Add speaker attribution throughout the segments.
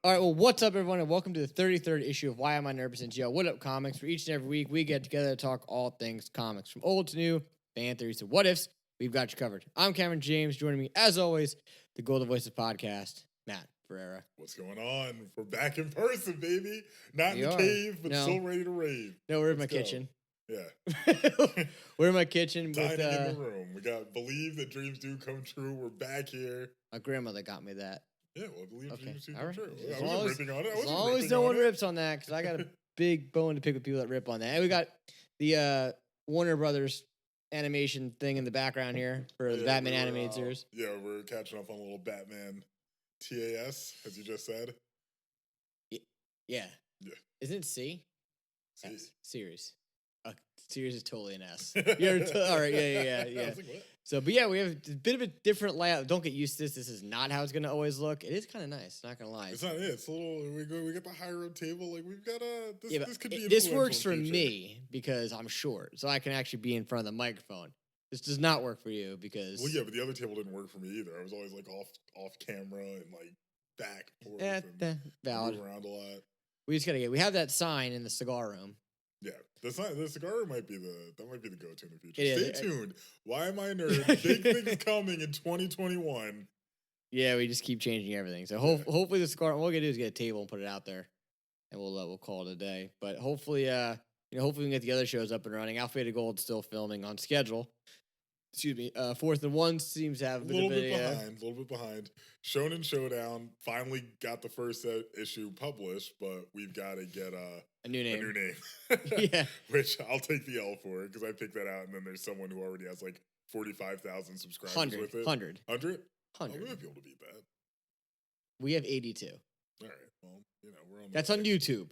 Speaker 1: All right, well, what's up, everyone, and welcome to the 33rd issue of Why Am I Nervous and Joe? What up, comics? For each and every week, we get together to talk all things comics, from old to new, fan theories to what ifs. We've got you covered. I'm Cameron James. Joining me, as always, the Golden Voice of podcast, Matt Ferreira.
Speaker 2: What's going on? We're back in person, baby. Not in the
Speaker 1: are.
Speaker 2: cave, but
Speaker 1: No.
Speaker 2: still ready to rave.
Speaker 1: No, we're in my
Speaker 2: Let's go.
Speaker 1: kitchen.
Speaker 2: Yeah.
Speaker 1: We're in my kitchen
Speaker 2: Dining
Speaker 1: with
Speaker 2: in the room. We got Believe That Dreams Do Come True. We're back here.
Speaker 1: my grandmother got me that.
Speaker 2: Yeah, well, Believe Dreams Do
Speaker 1: all
Speaker 2: Come
Speaker 1: right.
Speaker 2: True.
Speaker 1: As
Speaker 2: I wasn't ripping on it.
Speaker 1: As long as no one rips on that, because I got a big bone to pick with people that rip on that. And we got the Warner Brothers animation thing in the background here for the Batman animated series.
Speaker 2: Yeah, we're catching up on a little Batman TAS, as you just said.
Speaker 1: Yeah.
Speaker 2: Yeah.
Speaker 1: Isn't it C?
Speaker 2: See?
Speaker 1: S. Series. Series is totally an S. All right. Yeah.
Speaker 2: I was like, what?
Speaker 1: So, but yeah, we have a bit of a different layout. Don't get used to this. This is not how it's going to always look. It is kind of nice. Not going to lie.
Speaker 2: It's not it. It's a little. We got the high road table. Like we've got a. This could be.
Speaker 1: This works for me because I'm short, so I can actually be in front of the microphone. This does not work for you because.
Speaker 2: Well, yeah, but the other table didn't work for me either. I was always like off camera and like back forth and
Speaker 1: valid.
Speaker 2: move around a lot.
Speaker 1: We just gotta we have that sign in the cigar room.
Speaker 2: Yeah, the cigar might be the go-to in the future.
Speaker 1: Stay
Speaker 2: tuned. Why am I a nerd? Big things coming in 2021.
Speaker 1: Yeah, we just keep changing everything. So hopefully the cigar. What we're gonna do is get a table and put it out there, and we'll call it a day. But hopefully, hopefully we can get the other shows up and running. Alpha Beta Gold's still filming on schedule. Excuse me. Fourth and One seems to have a little bit
Speaker 2: behind. Shonen Showdown finally got the first issue published, but we've got to get a
Speaker 1: new name.
Speaker 2: Yeah, which I'll take the L for because I picked that out, and then there's someone who already has like 45,000 subscribers with it. 100. Oh, we might be able to beat that.
Speaker 1: We have 82.
Speaker 2: All right. Well, we're on.
Speaker 1: That's on YouTube.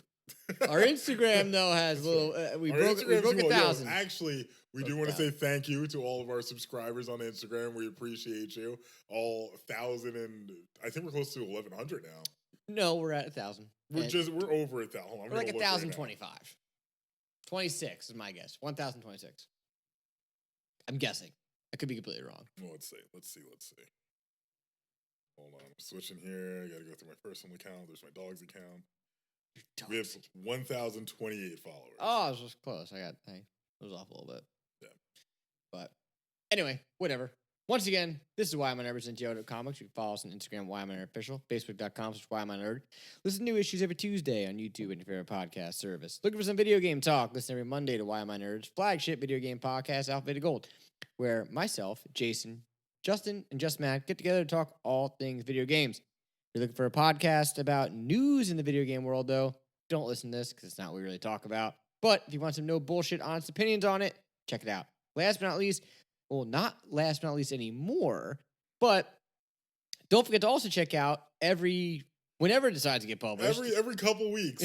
Speaker 1: Our Instagram though has a little. We broke 1,000.
Speaker 2: Yeah, actually, we do want to say thank you to all of our subscribers on Instagram. We appreciate you. All 1,000 and I think we're close to 1,100 now.
Speaker 1: No, we're at 1,000.
Speaker 2: We're over 1,000.
Speaker 1: We're like 1,025. 26 is my guess. 1,026. I'm guessing. I could be completely wrong.
Speaker 2: Well, let's see. Hold on, I'm switching here. I got to go through my personal account. There's my dog's account. We have 1,028 followers.
Speaker 1: Oh, I was just close. I was off a little bit.
Speaker 2: Yeah.
Speaker 1: But anyway, whatever. Once again, this is Why I'm a Nerd and Joe Comics. You can follow us on Instagram, Why I'm a Nerd Official, Facebook.com/Why I'm a Nerd. Listen to new issues every Tuesday on YouTube and your favorite podcast service. Looking for some video game talk? Listen every Monday to Why Am I Nerd's flagship video game podcast, Alpha Beta Gold, where myself, Jason, Justin, and Just Matt get together to talk all things video games. If you're looking for a podcast about news in the video game world, though, don't listen to this because it's not what we really talk about. But if you want some no bullshit, honest opinions on it, check it out. Last but not least, well, not last but not least anymore, but don't forget to also check out whenever it decides to get published.
Speaker 2: Every couple weeks.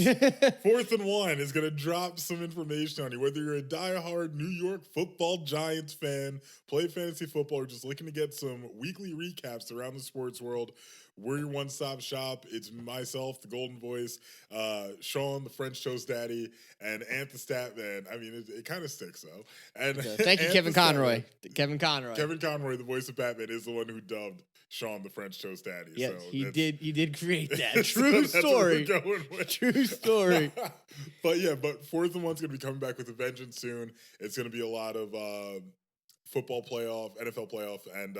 Speaker 2: Fourth and One is going to drop some information on you. Whether you're a diehard New York Football Giants fan, play fantasy football, or just looking to get some weekly recaps around the sports world, we're your one-stop shop. It's myself, the Golden Voice, Sean, the French Toast Daddy, and Ant the Stat Man. I mean, it kind of sticks, though. And
Speaker 1: thank you, Kevin Conroy. Kevin Conroy,
Speaker 2: the voice of Batman, is the one who dubbed Sean the French Toast Daddy.
Speaker 1: Yes,
Speaker 2: so
Speaker 1: he did create that. True story. True story.
Speaker 2: But Fourth and One's going to be coming back with a vengeance soon. It's going to be a lot of football playoff, NFL playoff, and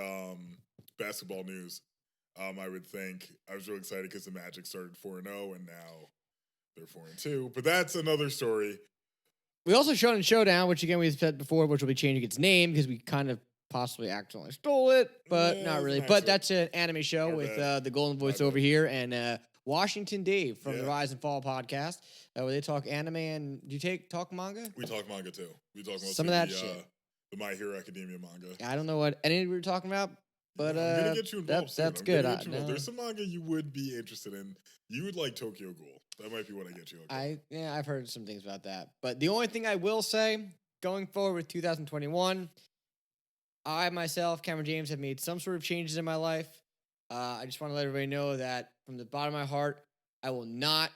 Speaker 2: basketball news. I would think. I was really excited because the Magic started 4-0 and now they're 4-2. But that's another story.
Speaker 1: We also showed in Showdown, which again we said before, which will be changing its name because we kind of possibly accidentally stole it, but not really. But that's an anime show with the Golden Voice over here and Washington Dave from the Rise and Fall podcast, where they talk anime. And do you talk manga?
Speaker 2: We talk manga too. We talk
Speaker 1: some of that shit.
Speaker 2: The My Hero Academia manga.
Speaker 1: I don't know what any we were talking about. But
Speaker 2: I'm gonna get you involved.
Speaker 1: That's good.
Speaker 2: There's some manga you would be interested in. You would like Tokyo Ghoul. That might be what I get you.
Speaker 1: I've heard some things about that. But the only thing I will say, going forward with 2021, I myself, Cameron James, have made some sort of changes in my life. I just want to let everybody know that from the bottom of my heart, I will not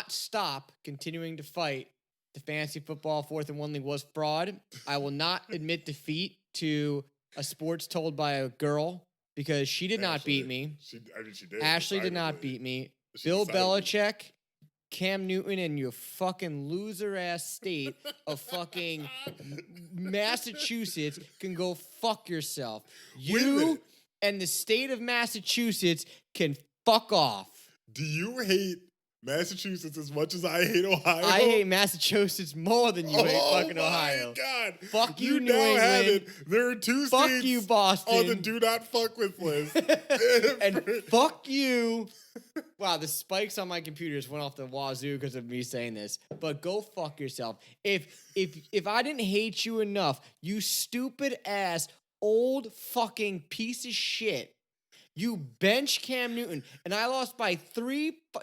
Speaker 1: stop continuing to fight the fantasy football 4th and 1 league was fraud. I will not admit defeat to a sports told by a girl because she did not beat me.
Speaker 2: She did.
Speaker 1: Ashley did not beat me.
Speaker 2: She
Speaker 1: Bill
Speaker 2: decidedly.
Speaker 1: Belichick, Cam Newton, and your fucking loser ass state of fucking Massachusetts can go fuck yourself.
Speaker 2: Wait a
Speaker 1: You
Speaker 2: minute.
Speaker 1: and the state of Massachusetts can fuck off.
Speaker 2: Do you hate Massachusetts as much as I hate Ohio?
Speaker 1: I hate Massachusetts more than you hate fucking Ohio.
Speaker 2: Oh my God.
Speaker 1: Fuck you, New
Speaker 2: now have
Speaker 1: England.
Speaker 2: it. There are 2
Speaker 1: Fuck
Speaker 2: states
Speaker 1: you, Boston.
Speaker 2: on the do not fuck with list.
Speaker 1: And fuck you. Wow, the spikes on my computer just went off the wazoo because of me saying this. But go fuck yourself. If I didn't hate you enough, you stupid ass old fucking piece of shit. You bench Cam Newton, and I lost by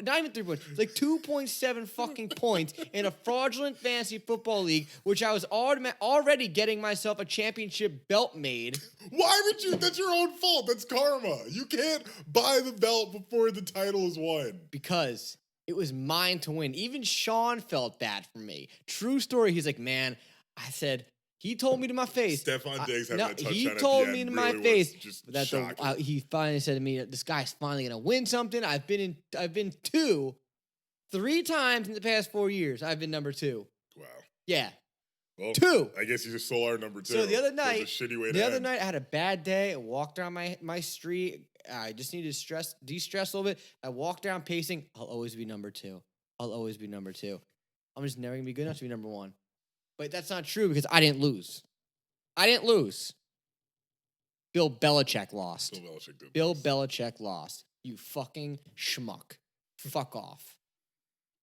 Speaker 1: not even 3 points, like 2.7 fucking points in a fraudulent fantasy football league, which I was already getting myself a championship belt made.
Speaker 2: Why would you? That's your own fault. That's karma. You can't buy the belt before the title is won.
Speaker 1: Because it was mine to win. Even Sean felt that for me. True story. He's like, man, I said, he told me to my face.
Speaker 2: Stephon Diggs having a touchdown
Speaker 1: he
Speaker 2: at
Speaker 1: told
Speaker 2: the
Speaker 1: me
Speaker 2: end
Speaker 1: to
Speaker 2: really
Speaker 1: my face
Speaker 2: just
Speaker 1: that
Speaker 2: shocking.
Speaker 1: he finally said to me, this guy's finally gonna win something. I've been 3 times in the past 4 years. I've been number 2.
Speaker 2: Wow.
Speaker 1: Yeah.
Speaker 2: Well,
Speaker 1: 2.
Speaker 2: I guess you just stole our number 2.
Speaker 1: So the other
Speaker 2: That was
Speaker 1: night,
Speaker 2: a shitty way to end.
Speaker 1: I had a bad day. I walked down my street. I just needed to de-stress a little bit. I walked down pacing. I'll always be number 2. I'll always be number 2. I'm just never gonna be good enough to be number 1. But that's not true because I didn't lose. Bill Belichick lost. Bill Belichick lost. You fucking schmuck. Fuck off.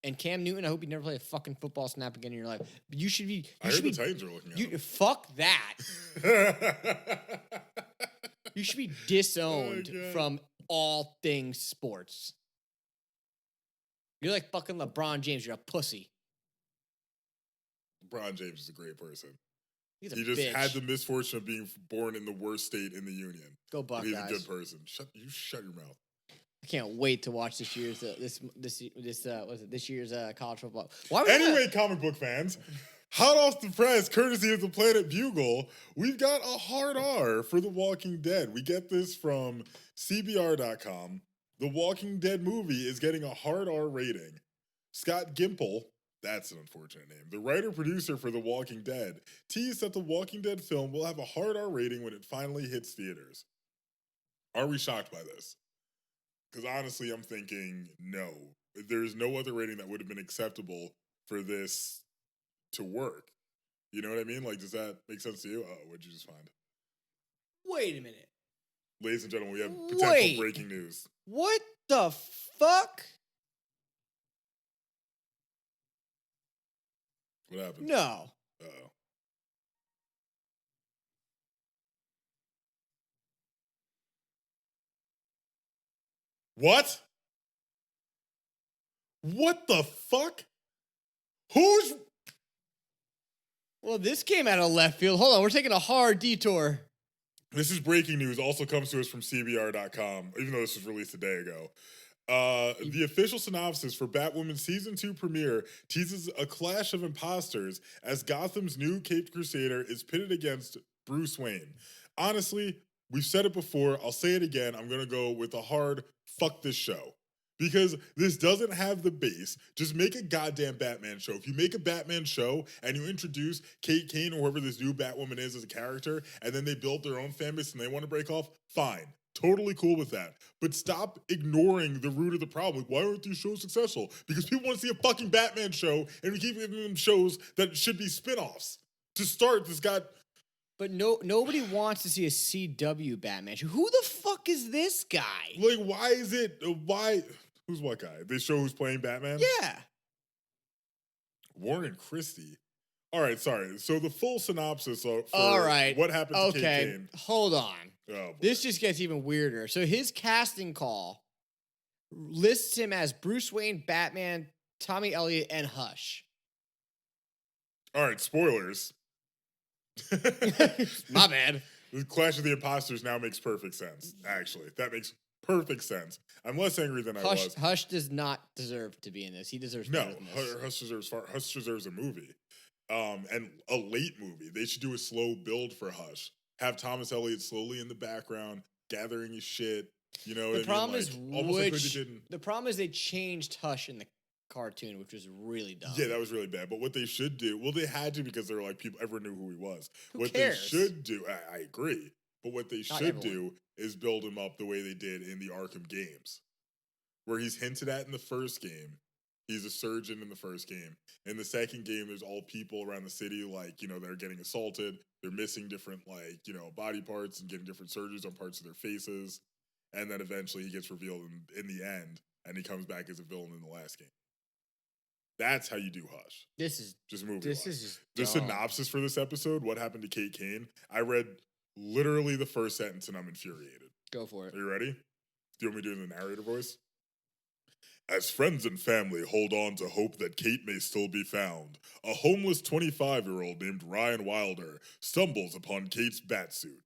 Speaker 1: And Cam Newton, I hope you never play a fucking football snap again in your life. But you should be.
Speaker 2: I heard the Titans are looking at him.
Speaker 1: Fuck that. You should be disowned from all things sports. You're like fucking LeBron James. You're a pussy.
Speaker 2: LeBron James is a great person.
Speaker 1: He's a
Speaker 2: He just
Speaker 1: bitch.
Speaker 2: had the misfortune of being born in the worst state in the union.
Speaker 1: Go
Speaker 2: But
Speaker 1: Buckeyes.
Speaker 2: he's a good person. Shut your mouth.
Speaker 1: I can't wait to watch this year's college football.
Speaker 2: Anyway, comic book fans, hot off the press, courtesy of the Planet Bugle, we've got a hard R for The Walking Dead. We get this from CBR.com. The Walking Dead movie is getting a hard R rating. Scott Gimple, that's an unfortunate name, the writer-producer for The Walking Dead, teased that The Walking Dead film will have a hard R rating when it finally hits theaters. Are we shocked by this? Because honestly, I'm thinking, no. There's no other rating that would have been acceptable for this to work. You know what I mean? Like, does that make sense to you? Oh, what'd you just find?
Speaker 1: Wait a minute.
Speaker 2: Ladies and gentlemen, we have potential breaking news.
Speaker 1: What the fuck?
Speaker 2: What happened?
Speaker 1: No.
Speaker 2: Uh-oh. What? What the fuck? Who's...
Speaker 1: Well, this came out of left field. Hold on, we're taking a hard detour.
Speaker 2: This is breaking news. Also comes to us from CBR.com, even though this was released a day ago. The official synopsis for Batwoman Season 2 premiere teases a clash of imposters as Gotham's new Caped Crusader is pitted against Bruce Wayne. Honestly, we've said it before. I'll say it again. I'm going to go with a hard fuck this show. Because this doesn't have the base. Just make a goddamn Batman show. If you make a Batman show and you introduce Kate Kane or whoever this new Batwoman is as a character, and then they build their own fan base and they want to break off, fine. Totally cool with that. But stop ignoring the root of the problem. Like, why aren't these shows successful? Because people want to see a fucking Batman show, and we keep giving them shows that should be spinoffs. To start, this got...
Speaker 1: But nobody wants to see a CW Batman show. Who the fuck is this guy?
Speaker 2: Like, why is it... Why... Who's what guy? They show who's playing Batman?
Speaker 1: Yeah.
Speaker 2: Warren Christie. All right, sorry. So the full synopsis for
Speaker 1: All right.
Speaker 2: what happened to Kate
Speaker 1: Okay,
Speaker 2: Kane.
Speaker 1: hold on.
Speaker 2: Oh, boy.
Speaker 1: This just gets even weirder. So his casting call lists him as Bruce Wayne, Batman, Tommy Elliott, and Hush.
Speaker 2: All right, spoilers.
Speaker 1: My bad.
Speaker 2: The Clash of the Imposters now makes perfect sense, actually. That makes perfect sense. I'm less angry than I was.
Speaker 1: Hush does not deserve to be in this. He deserves better than this.
Speaker 2: Hush deserves a movie. And a late movie. They should do a slow build for Hush. Have Thomas Elliott slowly in the background. gathering his shit. You know
Speaker 1: The
Speaker 2: what
Speaker 1: problem
Speaker 2: I
Speaker 1: is
Speaker 2: mean? Like, almost like what they did in...
Speaker 1: the problem is they changed Hush in the cartoon, which was really dumb.
Speaker 2: Yeah, that was really bad. But what they should do, well, they had to because they were like, people, everyone knew who he was.
Speaker 1: Who
Speaker 2: What
Speaker 1: cares?
Speaker 2: they should do, I agree. But what they
Speaker 1: Not
Speaker 2: should
Speaker 1: everyone.
Speaker 2: do is build him up the way they did in the Arkham games, where he's hinted at in the first game. He's a surgeon in the first game. In the second game, there's all people around the city, like, you know, they're getting assaulted. They're missing different, like, you know, body parts and getting different surgeries on parts of their faces. And then eventually he gets revealed in the end, and he comes back as a villain in the last game. That's how you do Hush.
Speaker 1: This is
Speaker 2: just movie.
Speaker 1: This is just
Speaker 2: the
Speaker 1: dumb.
Speaker 2: synopsis for this episode. What happened to Kate Kane? I read literally the first sentence and I'm infuriated.
Speaker 1: Go for it.
Speaker 2: Are you ready? Do you want me to do the narrator voice? As friends and family hold on to hope that Kate may still be found, a homeless 25-year-old named Ryan Wilder stumbles upon Kate's batsuit.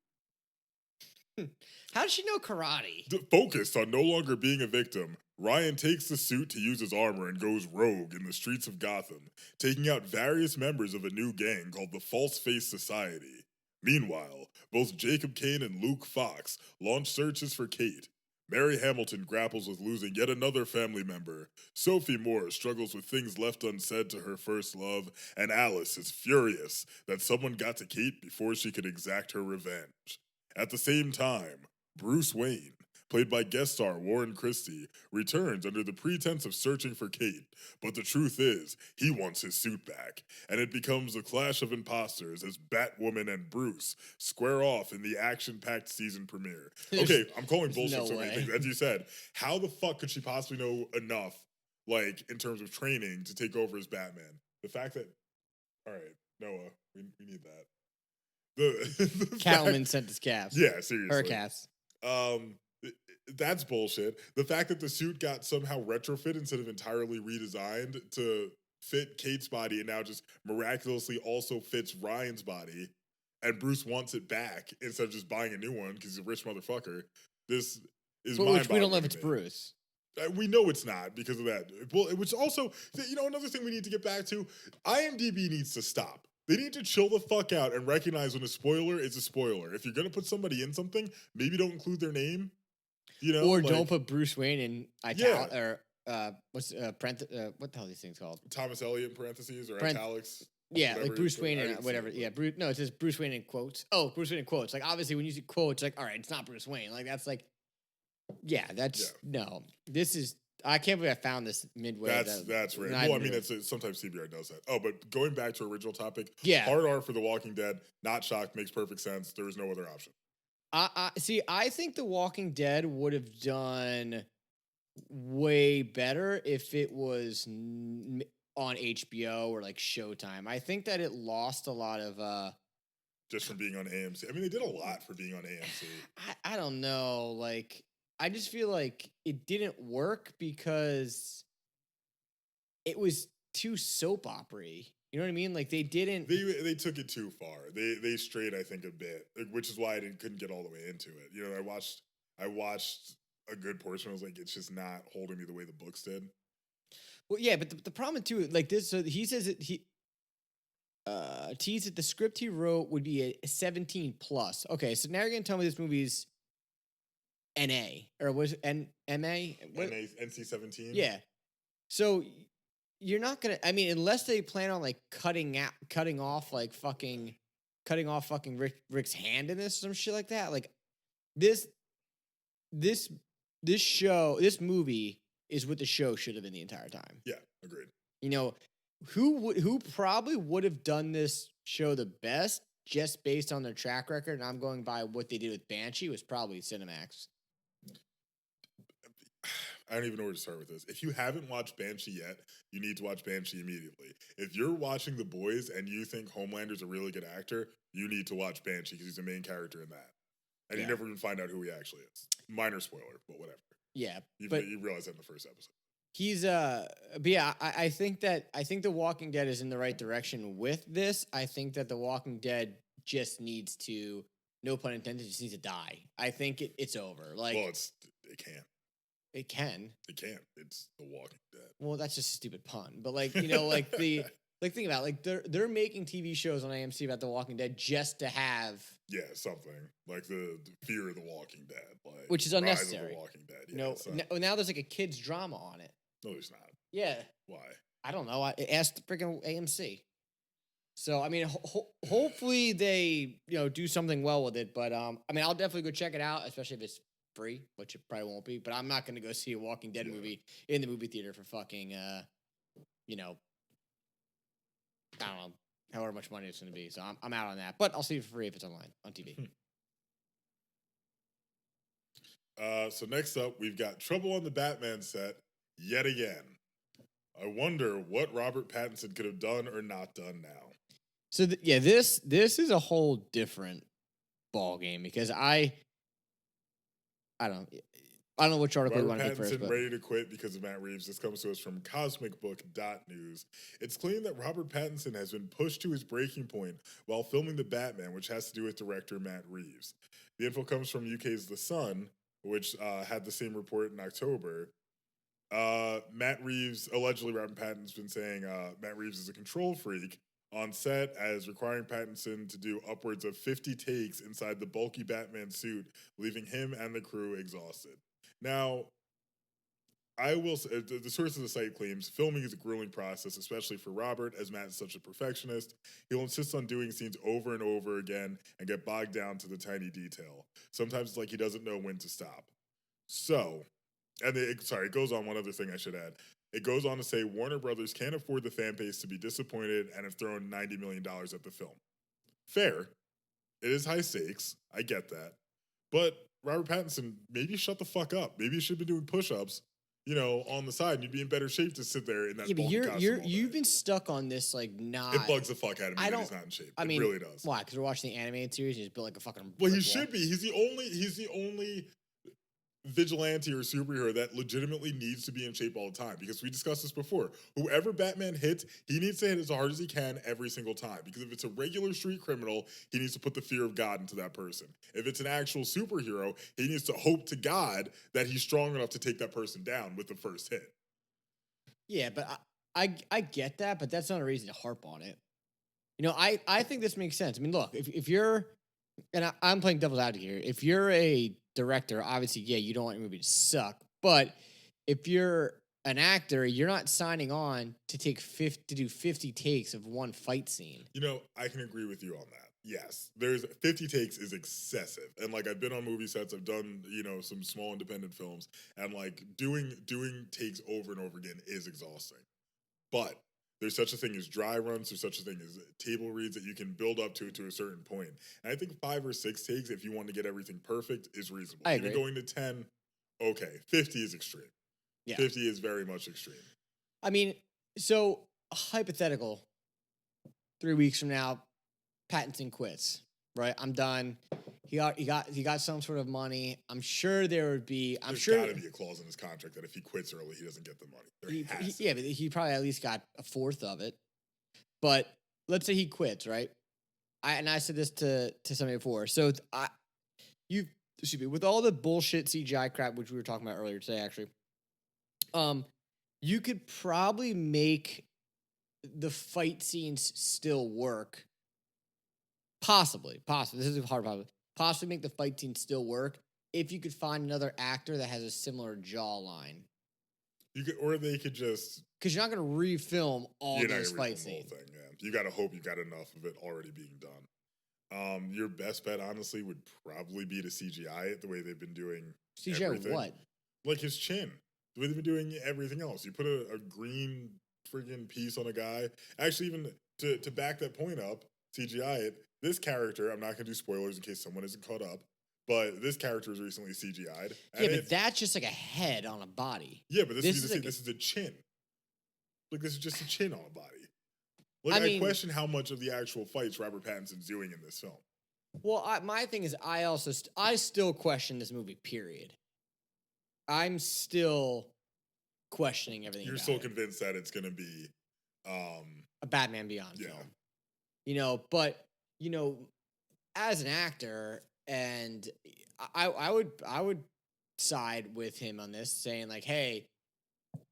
Speaker 1: How does she know karate?
Speaker 2: Focused on no longer being a victim, Ryan takes the suit to use his armor and goes rogue in the streets of Gotham, taking out various members of a new gang called the False Face Society. Meanwhile, both Jacob Kane and Luke Fox launch searches for Kate. Mary Hamilton grapples with losing yet another family member. Sophie Moore struggles with things left unsaid to her first love, and Alice is furious that someone got to Kate before she could exact her revenge. At the same time, Bruce Wayne, played by guest star Warren Christie, returns under the pretense of searching for Kate, but the truth is, he wants his suit back, and it becomes a clash of imposters as Batwoman and Bruce square off in the action-packed season premiere. Okay, I'm calling bullshit
Speaker 1: no
Speaker 2: so many
Speaker 1: way.
Speaker 2: things. As you said, how the fuck could she possibly know enough, like, in terms of training to take over as Batman? The fact that... Alright, Noah, we need that. The
Speaker 1: Catwoman sent his calves.
Speaker 2: Yeah, seriously.
Speaker 1: Her calves.
Speaker 2: That's bullshit. The fact that the suit got somehow retrofit instead of entirely redesigned to fit Kate's body and now just miraculously also fits Ryan's body, and Bruce wants it back instead of just buying a new one because he's a rich motherfucker. This is
Speaker 1: But which we don't know if it's Bruce.
Speaker 2: We know it's not because of that. Well, which also, you know, another thing we need to get back to, IMDb needs to stop. They need to chill the fuck out and recognize when a spoiler is a spoiler. If you're going to put somebody in something, maybe don't include their name. You know,
Speaker 1: or like, don't put Bruce Wayne in italics or what the hell are these things called?
Speaker 2: Thomas Elliot in parentheses or italics.
Speaker 1: Yeah, like Bruce Wayne and whatever. Yeah, no, it says Bruce Wayne in quotes. Oh, Bruce Wayne in quotes. Like obviously when you see quotes, like all right, it's not Bruce Wayne. Like that's like, no. This is. I can't believe I found this midway.
Speaker 2: That's right. Well, I mean, sometimes CBR does that. Oh, but going back to original topic,
Speaker 1: yeah,
Speaker 2: hard R for The Walking Dead. Not shocked. Makes perfect sense. There is no other option.
Speaker 1: I think The Walking Dead would have done way better if it was on HBO or like Showtime. I think that it lost a lot of
Speaker 2: just from being on AMC. I mean, they did a lot for being on AMC.
Speaker 1: I don't know. Like, I just feel like it didn't work because it was too soap opera-y. You know what I mean? Like they didn't.
Speaker 2: They took it too far. They strayed, I think, a bit, which is why I couldn't get all the way into it. You know, I watched a good portion. I was like, it's just not holding me the way the books did.
Speaker 1: Well, yeah, but the problem too, like this. So he says that he teased that the script he wrote would be a 17 plus. Okay, so now you're gonna tell me this movie's NA or was it MA?
Speaker 2: NC-17.
Speaker 1: Yeah. So. You're not gonna. I mean, unless they plan on like cutting off Rick's hand in this or some shit like that. Like this movie is what the show should have been the entire time.
Speaker 2: Yeah, agreed.
Speaker 1: You know, who probably would have done this show the best just based on their track record, and I'm going by what they did with Banshee, was probably Cinemax.
Speaker 2: I don't even know where to start with this. If you haven't watched Banshee yet, you need to watch Banshee immediately. If you're watching The Boys and you think Homelander's a really good actor, you need to watch Banshee because he's the main character in that. And you never even find out who he actually is. Minor spoiler, but whatever.
Speaker 1: Yeah.
Speaker 2: You realize that in the first episode.
Speaker 1: He's but yeah, I think The Walking Dead is in the right direction with this. I think that The Walking Dead just needs to, no pun intended, just needs to die. I think it's over. Like,
Speaker 2: well, it can't.
Speaker 1: It can.
Speaker 2: It can't. It's The Walking Dead.
Speaker 1: Well, that's just a stupid pun. But like, you know, like Like, think about it, like they're making TV shows on AMC about The Walking Dead just to have,
Speaker 2: something like the Fear of the Walking Dead, like
Speaker 1: which is
Speaker 2: Rise
Speaker 1: unnecessary.
Speaker 2: of the Walking Dead.
Speaker 1: You know, now there's like a kids drama on it.
Speaker 2: No, there's not.
Speaker 1: Yeah,
Speaker 2: Why?
Speaker 1: I don't know. I asked freaking AMC. So I mean, hopefully they do something well with it. But I mean, I'll definitely go check it out, especially if it's free, which it probably won't be. But I'm not going to go see a Walking Dead movie in the movie theater for fucking I don't know however much money it's going to be. So I'm out on that. But I'll see it for free if it's online on TV.
Speaker 2: So next up, we've got trouble on the Batman set yet again. I wonder what Robert Pattinson could have done or not done now.
Speaker 1: So this is a whole different ball game because I don't know which article you want to pick first.
Speaker 2: Pattinson ready to quit because of Matt Reeves. This comes to us from CosmicBook.news. It's claimed that Robert Pattinson has been pushed to his breaking point while filming The Batman, which has to do with director Matt Reeves. The info comes from UK's The Sun, which had the same report in October. Matt Reeves, allegedly Robert Pattinson's been saying Matt Reeves is a control freak on set, as requiring Pattinson to do upwards of 50 takes inside the bulky Batman suit, leaving him and the crew exhausted. Now, I will say, the source of the site claims filming is a grueling process, especially for Robert, as Matt is such a perfectionist. He'll insist on doing scenes over and over again and get bogged down to the tiny detail. Sometimes it's like he doesn't know when to stop. So, it goes on, one other thing I should add. It goes on to say Warner Brothers can't afford the fan base to be disappointed and have thrown $90 million at the film. Fair. It is high stakes. I get that. But Robert Pattinson, maybe shut the fuck up. Maybe you should be doing push-ups, on the side, and you'd be in better shape to sit there in that bulky costume.
Speaker 1: You've been stuck on this like not.
Speaker 2: It bugs the fuck out of me that he's not in shape. It really does.
Speaker 1: Why? Because we're watching the animated series and he's built like a fucking.
Speaker 2: Well, he should be. He's the only vigilante or superhero that legitimately needs to be in shape all the time, because we discussed this before. Whoever Batman hits, he needs to hit as hard as he can every single time, because if it's a regular street criminal, he needs to put the fear of God into that person. If it's an actual superhero, he needs to hope to God that he's strong enough to take that person down with the first hit.
Speaker 1: Yeah, but I get that, but that's not a reason to harp on it. I think this makes sense. I mean, look, if you're, and I'm playing devil's advocate here, if you're a director, obviously, you don't want your movie to suck. But if you're an actor, you're not signing on to do 50 takes of one fight scene.
Speaker 2: I can agree with you on that. Yes, there's 50 takes is excessive, and I've been on movie sets, I've done some small independent films, and doing takes over and over again is exhausting. But there's such a thing as dry runs. There's such a thing as table reads that you can build up to a certain point. And I think 5 or 6 takes, if you want to get everything perfect, is reasonable.
Speaker 1: I agree.
Speaker 2: If you're going to 10, okay. 50 is extreme. Yeah. 50 is very much extreme.
Speaker 1: I mean, so hypothetical, 3 weeks from now, Pattinson quits. Right, I'm done. He got some sort of money. I'm sure there would be.
Speaker 2: There's got to be a clause in his contract that if he quits early, he doesn't get the money.
Speaker 1: But he probably at least got a fourth of it. But let's say he quits, right? I said this to somebody before. So with all the bullshit CGI crap, which we were talking about earlier today, actually, you could probably make the fight scenes still work. Possibly. This is a hard problem. Possibly make the fight scene still work if you could find another actor that has a similar jawline.
Speaker 2: Or they could just,
Speaker 1: because you're not going to refilm all those fight scenes.
Speaker 2: Thing, yeah. You got to hope you got enough of it already being done. Your best bet, honestly, would probably be to CGI it the way they've been doing.
Speaker 1: CGI everything. What?
Speaker 2: Like his chin. The way they've been doing everything else. You put a green friggin' piece on a guy. Actually, even to back that point up, CGI it. This character, I'm not going to do spoilers in case someone isn't caught up, but this character is recently CGI'd.
Speaker 1: Yeah, but that's just like a head on a body.
Speaker 2: Yeah, but this is a chin. This is just a chin on a body. I question how much of the actual fights Robert Pattinson's doing in this film.
Speaker 1: Well, my thing is, I still question this movie, period. I'm still questioning everything.
Speaker 2: You're still convinced that it's going to be
Speaker 1: a Batman Beyond film. But as an actor, and I would side with him on this, saying like, hey,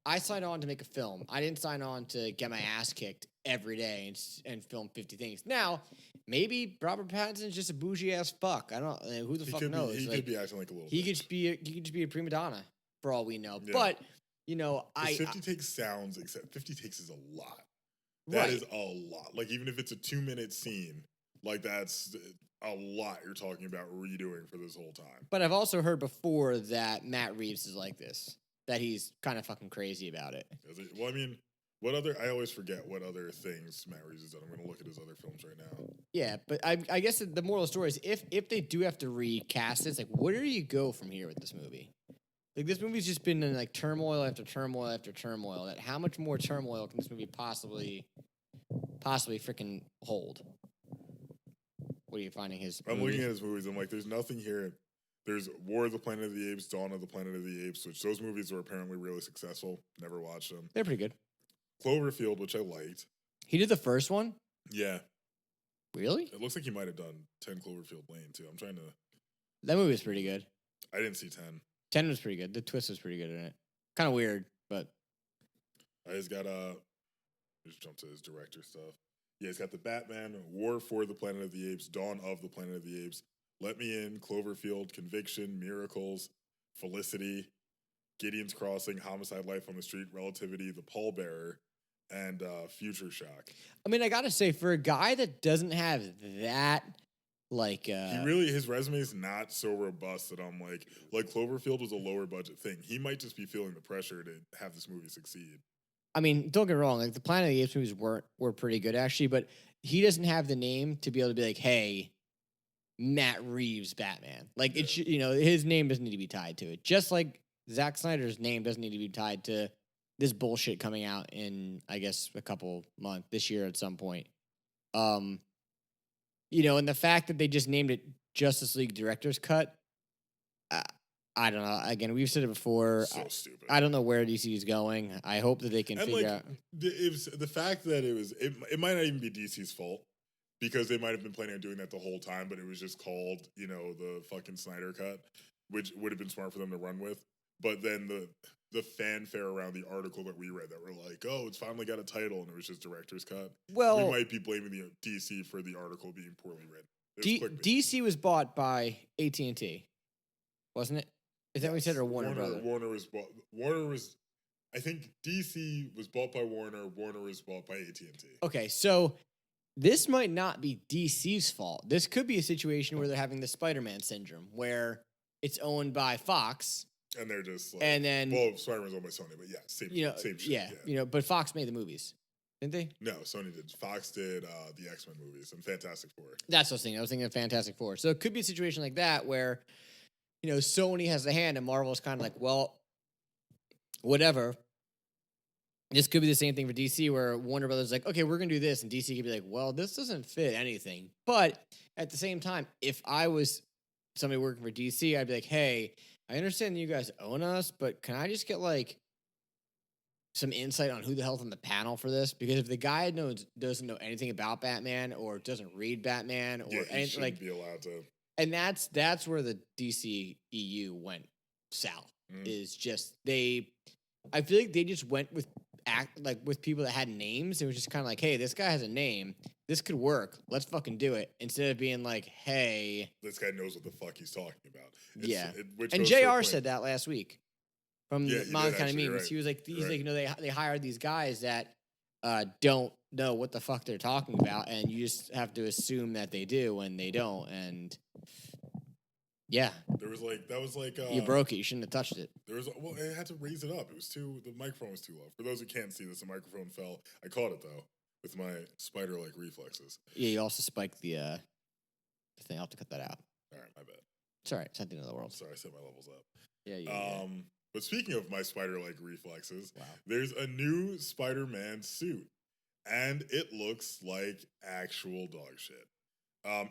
Speaker 1: I signed on to make a film. I didn't sign on to get my ass kicked every day and film 50 things. Now, maybe Robert Pattinson's just a bougie ass fuck. I don't know. Who the fuck knows?
Speaker 2: He could be acting like a little.
Speaker 1: He could just be a prima donna for all we know.
Speaker 2: Yeah.
Speaker 1: But you know,
Speaker 2: 50 takes sounds. Except 50 takes is a lot. That is a lot. Like even if it's a 2-minute scene, like that's a lot you're talking about redoing for this whole time.
Speaker 1: But I've also heard before that Matt Reeves is like this. That he's kind of fucking crazy about it.
Speaker 2: Well, I mean, what other? I always forget what other things Matt Reeves has done. I'm going to look at his other films right now.
Speaker 1: Yeah, but I guess the moral of the story is if they do have to recast it, it's like where do you go from here with this movie? Like this movie's just been in like turmoil after turmoil after turmoil. That how much more turmoil can this movie possibly freaking hold? What are you finding his?
Speaker 2: I'm looking at his movies. I'm like, there's nothing here. There's War of the Planet of the Apes, Dawn of the Planet of the Apes, which those movies were apparently really successful. Never watched them.
Speaker 1: They're pretty good.
Speaker 2: Cloverfield, which I liked.
Speaker 1: He did the first one?
Speaker 2: Yeah.
Speaker 1: Really?
Speaker 2: It looks like he might have done 10 Cloverfield Lane, too. I'm trying to...
Speaker 1: That movie was pretty good.
Speaker 2: I didn't see 10.
Speaker 1: 10 was pretty good. The twist was pretty good in it. Kind of weird, but...
Speaker 2: I just got just jump to his director stuff. Yeah, he's got the Batman, War for the Planet of the Apes, Dawn of the Planet of the Apes, Let Me In, Cloverfield, Conviction, Miracles, Felicity, Gideon's Crossing, Homicide: Life on the Street, Relativity, The Pallbearer, and Future Shock.
Speaker 1: I mean, I gotta say, for a guy that doesn't have that, like...
Speaker 2: his resume is not so robust that I'm like Cloverfield was a lower budget thing. He might just be feeling the pressure to have this movie succeed.
Speaker 1: I mean, don't get me wrong, like the Planet of the Apes movies were pretty good, actually, but he doesn't have the name to be able to be like, hey... Matt Reeves Batman. Like, it's, you know, his name doesn't need to be tied to it. Just like Zack Snyder's name doesn't need to be tied to this bullshit coming out in, I guess, a couple months, this year at some point. You know, and the fact that they just named it Justice League Director's Cut, I don't know. Again, we've said it before.
Speaker 2: So stupid.
Speaker 1: I don't know where DC is going. I hope that they can figure out.
Speaker 2: It was the fact that it might not even be DC's fault. Because they might have been planning on doing that the whole time, but it was just called, you know, the fucking Snyder Cut, which would have been smart for them to run with. But then the fanfare around the article that we read that were like, oh, it's finally got a title, and it was just Director's Cut.
Speaker 1: Well,
Speaker 2: we might be blaming the DC for the article being poorly written.
Speaker 1: DC was bought by AT&T, wasn't it? Is that what we said, or Warner Brothers?
Speaker 2: Warner was. I think DC was bought by Warner. Warner was bought by AT&T.
Speaker 1: Okay, so. This might not be DC's fault. This could be a situation where they're having the Spider-Man syndrome, where it's owned by Fox.
Speaker 2: And they're just like...
Speaker 1: And then...
Speaker 2: Well, Spider-Man's owned by Sony, but yeah, same shit.
Speaker 1: Yeah, you know, but Fox made the movies, didn't they?
Speaker 2: No, Sony did. Fox did the X-Men movies and Fantastic Four.
Speaker 1: That's what I was thinking. I was thinking of Fantastic Four. So it could be a situation like that where, you know, Sony has the hand and Marvel's kind of like, well, whatever. This could be the same thing for DC where Warner Brothers is like, okay, we're going to do this. And DC could be like, well, this doesn't fit anything. But at the same time, if I was somebody working for DC, I'd be like, hey, I understand that you guys own us, but can I just get like some insight on who the hell's on the panel for this? Because if the guy doesn't know anything about Batman or doesn't read Batman or anything, like,
Speaker 2: be allowed to.
Speaker 1: And that's where the DC EU went south. Is just I feel like they just went with people that had names. It was just kind of like, hey, this guy has a name. This could work. Let's fucking do it. Instead of being like, hey,
Speaker 2: this guy knows what the fuck he's talking about.
Speaker 1: And JR said that last week from Modern Kind of Memes.
Speaker 2: Right.
Speaker 1: He was like, you know, they hired these guys that don't know what the fuck they're talking about, and you just have to assume that they do when they don't. And yeah,
Speaker 2: that was like
Speaker 1: you broke it. You shouldn't have touched it.
Speaker 2: It had to raise it up. The microphone was too low. For those who can't see this, the microphone fell. I caught it though with my spider-like reflexes.
Speaker 1: Yeah, you also spiked the thing. I'll have to cut that out.
Speaker 2: All right, my bad.
Speaker 1: It's all right. It's not the end of the world.
Speaker 2: Sorry, I set my levels up.
Speaker 1: Yeah.
Speaker 2: But speaking of my spider-like reflexes,
Speaker 1: wow.
Speaker 2: There's a new Spider-Man suit, and it looks like actual dog shit.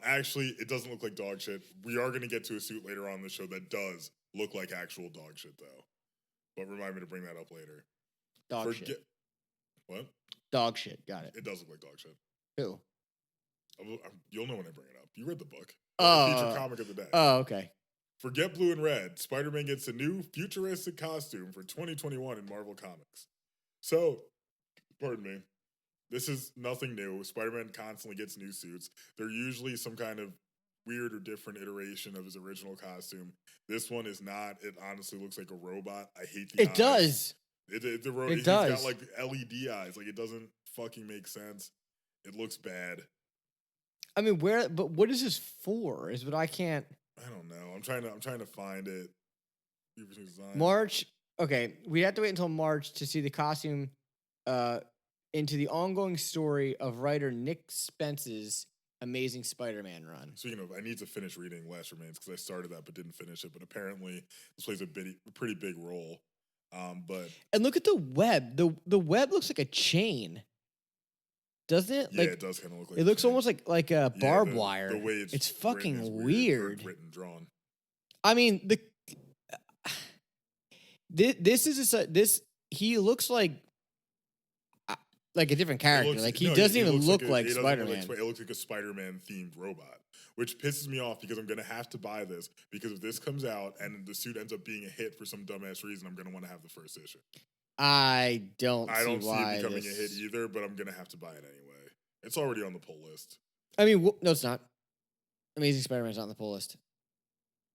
Speaker 2: Actually, it doesn't look like dog shit. We are going to get to a suit later on in the show that does look like actual dog shit, though. But remind me to bring that up later.
Speaker 1: Dog shit.
Speaker 2: What?
Speaker 1: Dog shit. Got it.
Speaker 2: It does look like dog shit.
Speaker 1: Who?
Speaker 2: You'll know when I bring it up. You read the book.
Speaker 1: Oh.
Speaker 2: Feature comic of the day.
Speaker 1: Oh, okay.
Speaker 2: Forget blue and red. Spider-Man gets a new futuristic costume for 2021 in Marvel Comics. So, pardon me. This is nothing new. Spider-Man constantly gets new suits. They're usually some kind of weird or different iteration of his original costume. This one is not. It honestly looks like a robot. I hate the eyes.
Speaker 1: It does.
Speaker 2: It
Speaker 1: It
Speaker 2: he's got
Speaker 1: does.
Speaker 2: like LED eyes. Like, it doesn't fucking make sense. It looks bad.
Speaker 1: I mean, but what is this for? Is what I can't.
Speaker 2: I don't know. I'm trying to find it.
Speaker 1: March. Okay, we have to wait until March to see the costume into the ongoing story of writer Nick Spence's Amazing Spider-Man run.
Speaker 2: Speaking of, I need to finish reading Last Remains because I started that but didn't finish it. But apparently, this plays a pretty big role.
Speaker 1: And look at the web. The web looks like a chain, doesn't it?
Speaker 2: Yeah, it does kind of look like.
Speaker 1: It looks almost like a barbed wire.
Speaker 2: The way
Speaker 1: it's fucking
Speaker 2: written
Speaker 1: weird.
Speaker 2: Written, drawn.
Speaker 1: I mean, this is this. He looks like a different character. He doesn't even look like Spider-Man.
Speaker 2: It looks like a Spider-Man themed robot, which pisses me off because I'm gonna have to buy this because if this comes out and the suit ends up being a hit for some dumbass reason, I'm gonna want to have the first issue.
Speaker 1: I don't see
Speaker 2: it becoming a hit either, but I'm gonna have to buy it anyway. It's already on the pull list.
Speaker 1: I mean, no, it's not. Amazing Spider-Man's not on the pull list.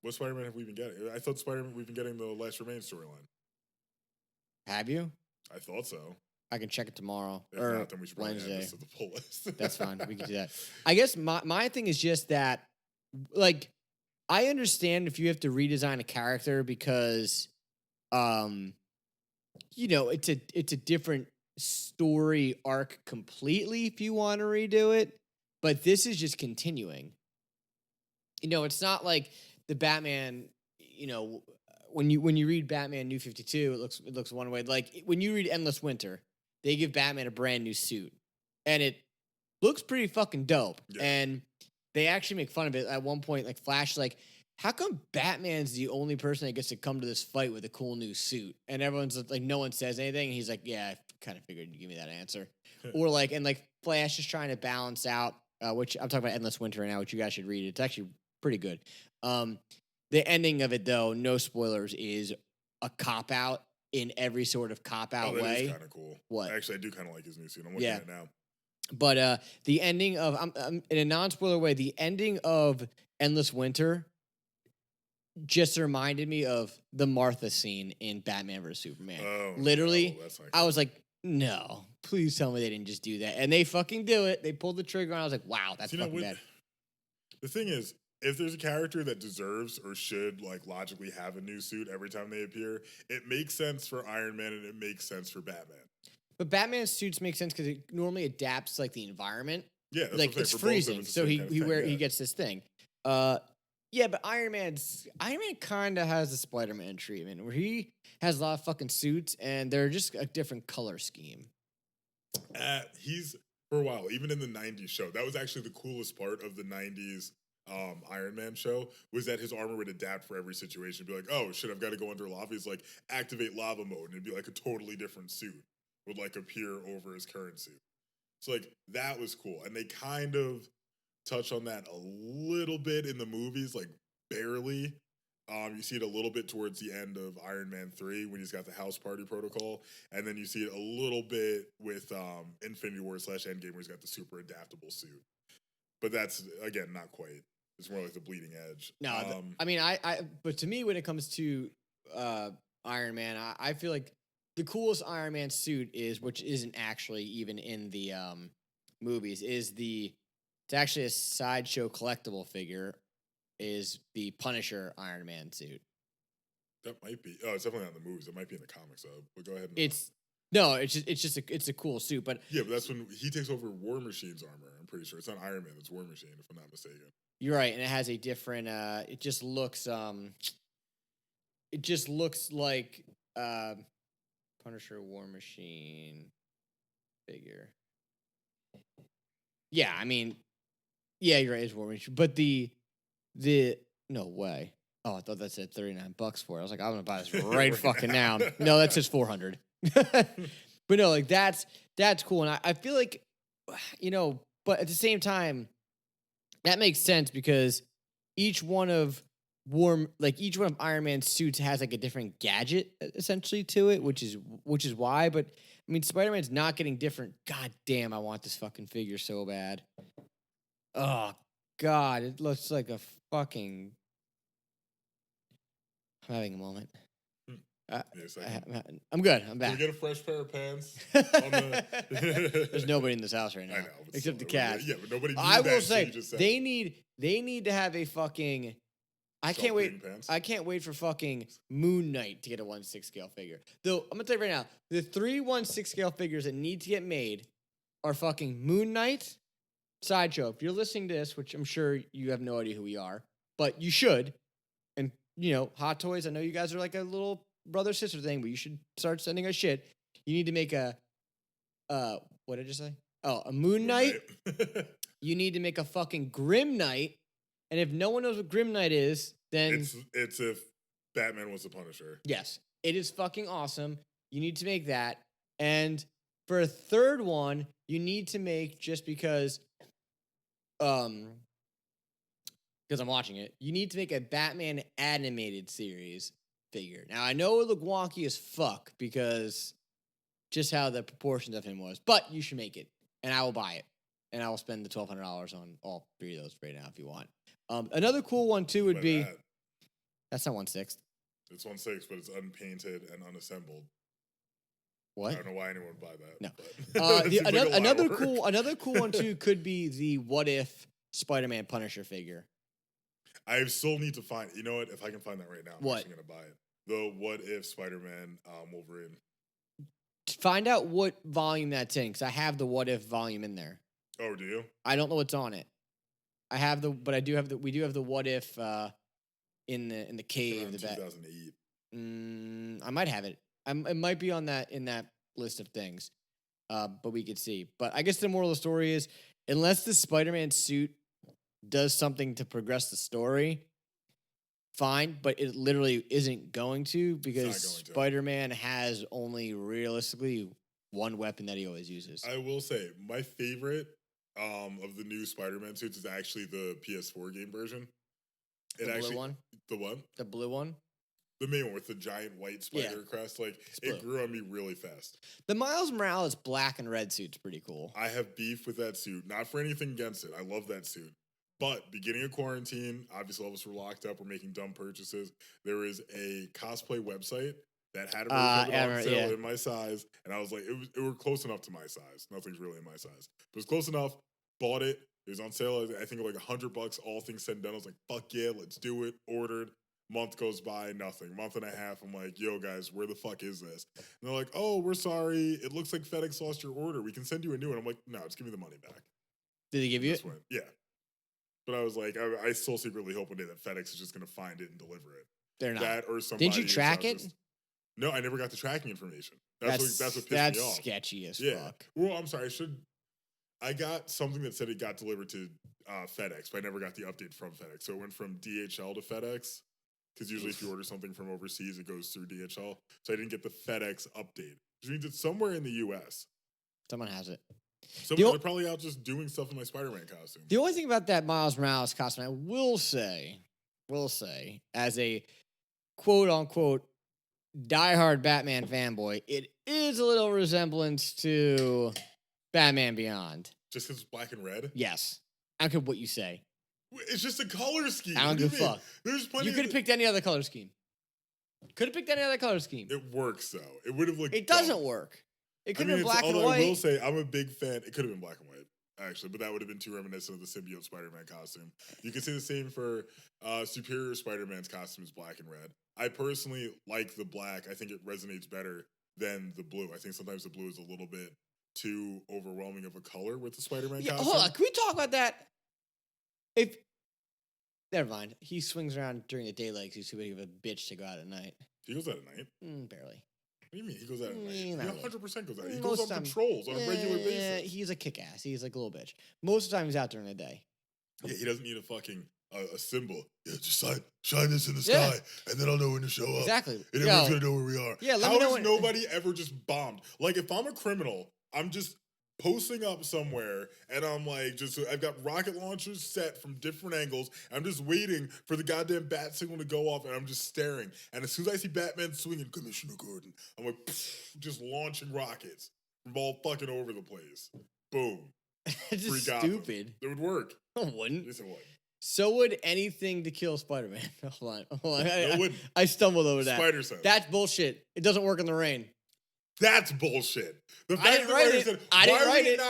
Speaker 2: What Spider-Man have we been getting? I thought Spider-Man we've been getting the Last Remains storyline.
Speaker 1: Have you?
Speaker 2: I thought so.
Speaker 1: I can check it tomorrow
Speaker 2: if
Speaker 1: or
Speaker 2: not, then we should
Speaker 1: Wednesday.
Speaker 2: Add this to the pull list.
Speaker 1: That's fine. We can do that. I guess my thing is just that, like, I understand if you have to redesign a character because, it's a different story arc completely if you want to redo it, but this is just continuing. It's not like the Batman, when you read Batman New 52, it looks one way. Like when you read Endless Winter, they give Batman a brand new suit, and it looks pretty fucking dope.
Speaker 2: Yeah.
Speaker 1: And they actually make fun of it at one point. Like Flash, like, how come Batman's the only person that gets to come to this fight with a cool new suit? And everyone's like, no one says anything. And he's like, yeah, I kind of figured you'd give me that answer. Or like, and like Flash is trying to balance out, which I'm talking about Endless Winter right now, which you guys should read. It's actually pretty good. The ending of it, though, no spoilers, is a cop out in every sort of cop out way.
Speaker 2: That is kind of cool.
Speaker 1: What?
Speaker 2: Actually, I do kind of like his new suit. I'm looking at it now.
Speaker 1: But the ending of, in a non-spoiler way, the ending of Endless Winter just reminded me of the Martha scene in Batman vs. Superman.
Speaker 2: Oh,
Speaker 1: literally,
Speaker 2: no,
Speaker 1: I was like, no, please tell me they didn't just do that. And they fucking do it. They pulled the trigger, and I was like, wow, that's fucking bad.
Speaker 2: The thing is, if there's a character that deserves or should like logically have a new suit every time they appear, it makes sense for Iron Man and it makes sense for Batman.
Speaker 1: But Batman's suits make sense because it normally adapts like the environment.
Speaker 2: Yeah, that's
Speaker 1: like it's freezing, so he gets this thing. Yeah, but Iron Man kind of has the Spider-Man treatment where he has a lot of fucking suits and they're just a different color scheme.
Speaker 2: He's for a while, even in the '90s show, that was actually the coolest part of the '90s. Iron Man show was that his armor would adapt for every situation. It'd be like, oh shit, I've got to go under lava. He's like, activate lava mode, and it'd be like a totally different suit would like appear over his current suit. So like that was cool, and they kind of touch on that a little bit in the movies, like barely. You see it a little bit towards the end of Iron Man 3 when he's got the house party protocol, and then you see it a little bit with Infinity War / Endgame where he's got the super adaptable suit. But that's again not quite. It's more like the bleeding edge.
Speaker 1: No, but to me, when it comes to Iron Man, I feel like the coolest Iron Man suit is, which isn't actually even in the movies, it's actually a Sideshow collectible figure, is the Punisher Iron Man suit.
Speaker 2: That might be. Oh, it's definitely not in the movies. It might be in the comics though. But go ahead.
Speaker 1: It's a cool suit, but
Speaker 2: yeah, but that's when he takes over War Machine's armor. I'm pretty sure it's not Iron Man. It's War Machine, if I'm not mistaken.
Speaker 1: You're right, and it has a different. It just looks like Punisher War Machine figure. Yeah, I mean, yeah, you're right. It's War Machine, but the no way. Oh, I thought that said $39 for it. I was like, I'm gonna buy this right fucking now. No, that says $400. But no, like that's cool, and I feel like, but at the same time, that makes sense because each one of warm, like each one of Iron Man's suits has like a different gadget essentially to it, which is why. But I mean, Spider-Man's not getting different. God damn, I want this fucking figure so bad. Oh God, it looks like a fucking. I'm having a moment. I'm good. I'm
Speaker 2: Can
Speaker 1: back.
Speaker 2: we get a fresh pair of pants?
Speaker 1: There's nobody in this house right now.
Speaker 2: I know,
Speaker 1: except the cat.
Speaker 2: Yeah, but nobody.
Speaker 1: I will
Speaker 2: so
Speaker 1: say they need to have a fucking. I can't wait.
Speaker 2: Pants.
Speaker 1: I can't wait for fucking Moon Knight to get a 1/6 scale figure. Though I'm gonna tell you right now, the 3 1/6 scale figures that need to get made are fucking Moon Knight, Sideshow. If you're listening to this, which I'm sure you have no idea who we are, but you should. And Hot Toys. I know you guys are like a little brother sister thing, but you should start sending us shit. You need to make a what did I just say? Oh, a Moon Knight. You need to make a fucking Grim Knight. And if no one knows what Grim Knight is, then
Speaker 2: it's if Batman was the Punisher.
Speaker 1: Yes, it is fucking awesome. You need to make that. And for a third one, you need to make, just because I'm watching it, you need to make a Batman animated series figure. Now, I know it looked wonky as fuck because just how the proportions of him was, but you should make it, and I will buy it, and I will spend the $1,200 on all 3 of those right now if you want. Another cool one too would be that's not 1/6.
Speaker 2: It's 1/6, but it's unpainted and unassembled.
Speaker 1: What?
Speaker 2: I don't know why anyone would buy that.
Speaker 1: No. Another cool one too could be the What If Spider-Man Punisher figure.
Speaker 2: I still need to find. You know what? If I can find that right now, I'm
Speaker 1: What?
Speaker 2: actually gonna buy it. The What If Spider-Man Wolverine.
Speaker 1: Find out what volume that's in, because I have the What If volume in there.
Speaker 2: Oh, do you?
Speaker 1: I don't know what's on it. I have but I do have we do have the What If in the cave. The
Speaker 2: 2008.
Speaker 1: I might have it. It might be on in that list of things. But we could see. But I guess the moral of the story is, unless the Spider-Man suit does something to progress the story, fine. But it literally isn't going to, because Spider-Man has only realistically one weapon that he always uses.
Speaker 2: I will say my favorite of the new Spider-Man suits is actually the PS4 game version.
Speaker 1: Blue one?
Speaker 2: The what?
Speaker 1: The blue one?
Speaker 2: The main one with the giant white spider crest. Like, it grew on me really fast.
Speaker 1: The Miles Morales black and red suit's pretty cool.
Speaker 2: I have beef with that suit. Not for anything against it. I love that suit. But beginning of quarantine, obviously all of us were locked up. We're making dumb purchases. There is a cosplay website that had a version on sale in my size. And I was like, it were close enough to my size. Nothing's really in my size. But it was close enough. Bought it. It was on sale, I think, like $100, all things said and done. I was like, fuck yeah, let's do it. Ordered. Month goes by, nothing. Month and a half, I'm like, yo, guys, where the fuck is this? And they're like, oh, we're sorry. It looks like FedEx lost your order. We can send you a new one. I'm like, no, just give me the money back.
Speaker 1: Did they give you it?
Speaker 2: Yeah. But I was like, I still secretly hope one day that FedEx is just going to find it and deliver it.
Speaker 1: They're not.
Speaker 2: That or somebody.
Speaker 1: Didn't you track it?
Speaker 2: No, I never got the tracking information. That's what pissed me off.
Speaker 1: That's sketchy as fuck.
Speaker 2: Well, I'm sorry. I got something that said it got delivered to FedEx, but I never got the update from FedEx. So it went from DHL to FedEx, because usually if you order something from overseas, it goes through DHL. So I didn't get the FedEx update, which means it's somewhere in the U.S.
Speaker 1: Someone has it.
Speaker 2: They're probably out just doing stuff in my Spider-Man costume.
Speaker 1: The only thing about that Miles Morales costume, I will say, as a quote-unquote diehard Batman fanboy, it is a little resemblance to Batman Beyond.
Speaker 2: Just because it's black and red?
Speaker 1: Yes. I don't care what you say.
Speaker 2: It's just a color scheme.
Speaker 1: I don't give a fuck.
Speaker 2: There's plenty.
Speaker 1: You could have picked any other color scheme.
Speaker 2: It works, though. It would have looked
Speaker 1: It doesn't work. It could have been black and white.
Speaker 2: I will say, I'm a big fan. It could have been black and white, actually, but that would have been too reminiscent of the symbiote Spider-Man costume. You can say the same for Superior Spider-Man's costume is black and red. I personally like the black. I think it resonates better than the blue. I think sometimes the blue is a little bit too overwhelming of a color with the Spider-Man costume.
Speaker 1: Hold on, can we talk about that? Never mind. He swings around during the daylight because he's too big of a bitch to go out at night.
Speaker 2: He goes out at night?
Speaker 1: Barely.
Speaker 2: What do you mean he goes out at night? He 100% goes out. He
Speaker 1: Most
Speaker 2: goes on patrols on a regular basis.
Speaker 1: Yeah, he's a kick-ass. He's like a little bitch. Most of the time he's out during the day.
Speaker 2: Yeah, he doesn't need a fucking a symbol. Yeah, just shine this in the sky, and then I'll know when to show up.
Speaker 1: Exactly.
Speaker 2: And everyone's going to know where we are.
Speaker 1: Yeah,
Speaker 2: How has nobody ever just bombed? Like, if I'm a criminal, I'm just posting up somewhere, and I'm like, I've got rocket launchers set from different angles. I'm just waiting for the goddamn bat signal to go off, and I'm just staring. And as soon as I see Batman swinging, Commissioner Gordon, I'm like, just launching rockets from all fucking over the place. Boom.
Speaker 1: It's
Speaker 2: Free
Speaker 1: just
Speaker 2: Gotham.
Speaker 1: stupid.
Speaker 2: It would work.
Speaker 1: No, it wouldn't.
Speaker 2: Yes, it would.
Speaker 1: So would anything to kill Spider-Man. Hold on.
Speaker 2: it wouldn't.
Speaker 1: I stumbled over that.
Speaker 2: Spider sense.
Speaker 1: That's bullshit. It doesn't work in the rain.
Speaker 2: That's bullshit. The fact
Speaker 1: I didn't write it. I didn't write it.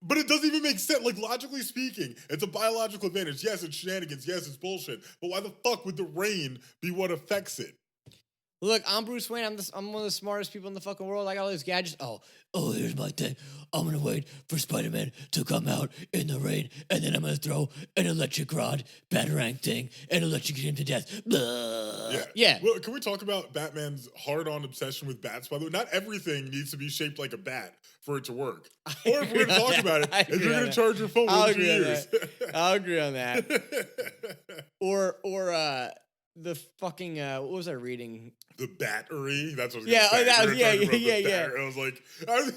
Speaker 2: But it doesn't even make sense. Like, logically speaking, it's a biological advantage. Yes, it's shenanigans. Yes, it's bullshit. But why the fuck would the rain be what affects it?
Speaker 1: Look, I'm Bruce Wayne. I'm one of the smartest people in the fucking world. I got all these gadgets. Oh, here's my thing. I'm gonna wait for Spider-Man to come out in the rain, and then I'm gonna throw an electric rod, batarang thing, and electrocute him to death. Blah. Yeah.
Speaker 2: Well, can we talk about Batman's hard-on obsession with bats? By the way, not everything needs to be shaped like a bat for it to work. Or if we're gonna talk about it, if you're gonna charge your phone,
Speaker 1: I'll
Speaker 2: what
Speaker 1: agree
Speaker 2: you
Speaker 1: on
Speaker 2: use?
Speaker 1: I'll agree on that. Or the fucking what was I reading?
Speaker 2: The Battery. That's what I was
Speaker 1: Yeah,
Speaker 2: gonna say.
Speaker 1: that was, yeah.
Speaker 2: I was like,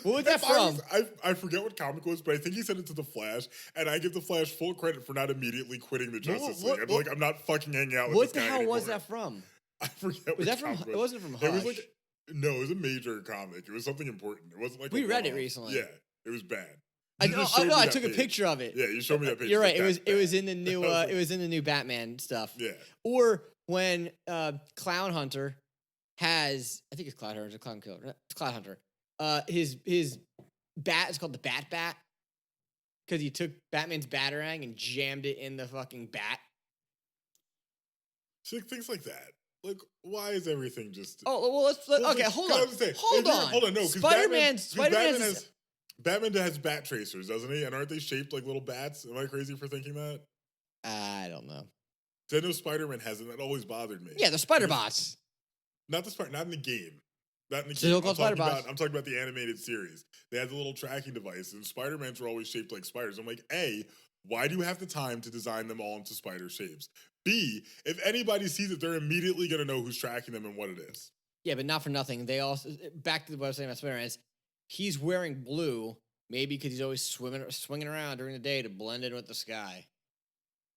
Speaker 1: what was that from?
Speaker 2: I forget what comic it was, but I think he sent it to the Flash, and I give the Flash full credit for not immediately quitting the Justice League. I'm like, I'm not fucking hanging out with
Speaker 1: what
Speaker 2: this
Speaker 1: the
Speaker 2: guy
Speaker 1: hell
Speaker 2: anymore.
Speaker 1: was that from?
Speaker 2: I forget.
Speaker 1: Was that from? It wasn't from Hush.
Speaker 2: It was like, no, it was a major comic. It was something important. It wasn't like
Speaker 1: we read it recently.
Speaker 2: Yeah, it was bad.
Speaker 1: I know. I took a picture of it.
Speaker 2: Yeah, you showed me that picture.
Speaker 1: You're right. It was in the new it was in the new Batman stuff.
Speaker 2: Yeah.
Speaker 1: Or when Clown Hunter has, I think it's Cloud Hunter, Clown Killer. It's Cloud Hunter. His bat is called the Bat because he took Batman's batarang and jammed it in the fucking bat.
Speaker 2: So things like that. Like, why is everything just?
Speaker 1: Oh well, okay. Hold on.
Speaker 2: No, Batman has bat tracers, doesn't he? And aren't they shaped like little bats? Am I crazy for thinking that?
Speaker 1: I don't know.
Speaker 2: I know Spider-Man has it. That always bothered me.
Speaker 1: Yeah, the Spider Bots.
Speaker 2: Not in the game. Not in the
Speaker 1: Still
Speaker 2: game.
Speaker 1: called
Speaker 2: I'm talking about the animated series. They had the little tracking device, and Spider-Mans were always shaped like spiders. I'm like, A, why do you have the time to design them all into spider shapes? B, if anybody sees it, they're immediately going to know who's tracking them and what it is.
Speaker 1: Yeah, but not for nothing. They also, back to what I was saying about Spider-Man, is he's wearing blue, maybe because he's always swinging around during the day to blend in with the sky.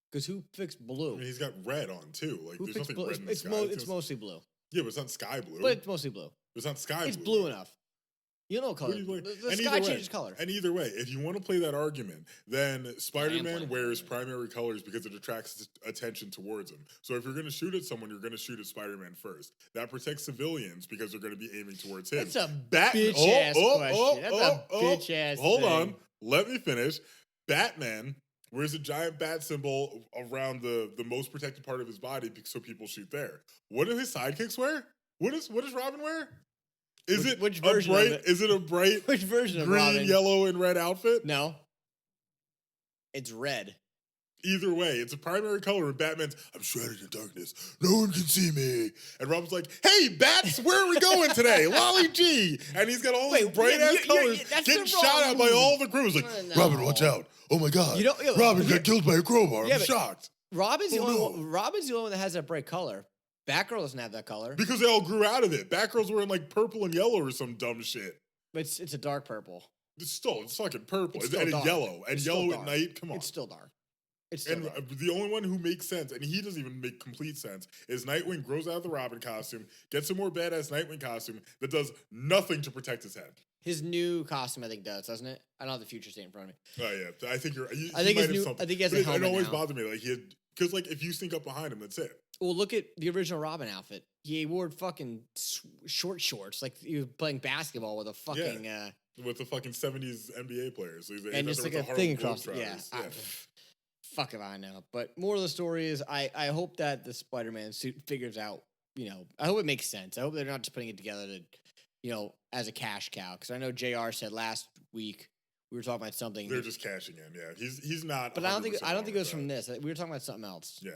Speaker 1: Because who picks blue?
Speaker 2: I mean, he's got red on too. Like,
Speaker 1: who
Speaker 2: there's
Speaker 1: picks
Speaker 2: nothing
Speaker 1: blue?
Speaker 2: red in the sky.
Speaker 1: It's mostly blue.
Speaker 2: Yeah, but it's not sky blue.
Speaker 1: But it's mostly blue.
Speaker 2: It's not sky blue.
Speaker 1: It's blue enough. You know what color. The sky changes color.
Speaker 2: And either way, if you want to play that argument, then Spider-Man wears primary colors because it attracts attention towards him. So if you're going to shoot at someone, you're going to shoot at Spider-Man first. That protects civilians because they're going to be aiming towards him.
Speaker 1: That's a bitch-ass question. That's a bitch-ass
Speaker 2: Hold
Speaker 1: thing.
Speaker 2: on. Let me finish. Batman wears a giant bat symbol around the most protected part of his body so people shoot there. What do his sidekicks wear? What does Robin wear? Which version of it? Is it a bright
Speaker 1: which version
Speaker 2: green,
Speaker 1: of Robin?
Speaker 2: Yellow, and red outfit?
Speaker 1: No. It's red.
Speaker 2: Either way, it's a primary color, and Batman's, I'm shrouded in darkness. No one can see me. And Robin's like, hey, Bats, where are we going today? Lolly G. And he's got all these bright-ass colors getting shot at by all the crews. Like, Robin, watch out. Oh, my God. Robin got killed by a crowbar. I'm shocked.
Speaker 1: Robin's the only one that has that bright color. Batgirl doesn't have that color.
Speaker 2: Because they all grew out of it. Batgirl's wearing like purple and yellow or some dumb shit.
Speaker 1: But it's a dark purple.
Speaker 2: It's fucking purple.
Speaker 1: It's
Speaker 2: and yellow. And yellow at night. Come on.
Speaker 1: It's still dark.
Speaker 2: The only one who makes sense, and he doesn't even make complete sense, is Nightwing grows out of the Robin costume, gets a more badass Nightwing costume that does nothing to protect his head.
Speaker 1: His new costume, I think, does, doesn't it? I don't have the future state in front of me.
Speaker 2: Oh yeah, I think you're.
Speaker 1: I think he has a helmet.
Speaker 2: It always
Speaker 1: now.
Speaker 2: bothered me, like because like if you sneak up behind him, that's it.
Speaker 1: Well, look at the original Robin outfit. He wore fucking short shorts, like he was playing basketball with a fucking
Speaker 2: with the fucking 70s NBA players. So
Speaker 1: and just like a thing across. Yeah. Fuck if I know. But more of the story is, I hope that the Spider-Man suit figures out. I hope it makes sense. I hope they're not just putting it together to, as a cash cow. Because I know JR said last week we were talking about something.
Speaker 2: They're just cashing in. Yeah, he's not.
Speaker 1: But I don't think it was from this. We were talking about something else.
Speaker 2: Yeah.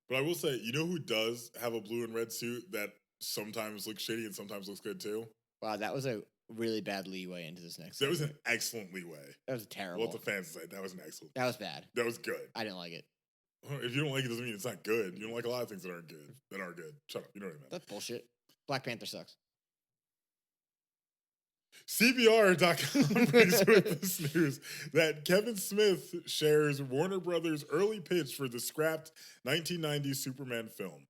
Speaker 2: But I will say, you know who does have a blue and red suit that sometimes looks shitty and sometimes looks good too?
Speaker 1: Wow, that was a really bad leeway into this next.
Speaker 2: That was an excellent leeway.
Speaker 1: That was terrible.
Speaker 2: What the fans say, that was an excellent.
Speaker 1: That was bad.
Speaker 2: That was good.
Speaker 1: I didn't like it.
Speaker 2: If you don't like it, doesn't mean it's not good. You don't like a lot of things that aren't good. Shut up. You know what I mean?
Speaker 1: That's bullshit. Black Panther sucks.
Speaker 2: CBR.com brings with this news that Kevin Smith shares Warner Brothers' early pitch for the scrapped 1990 Superman film.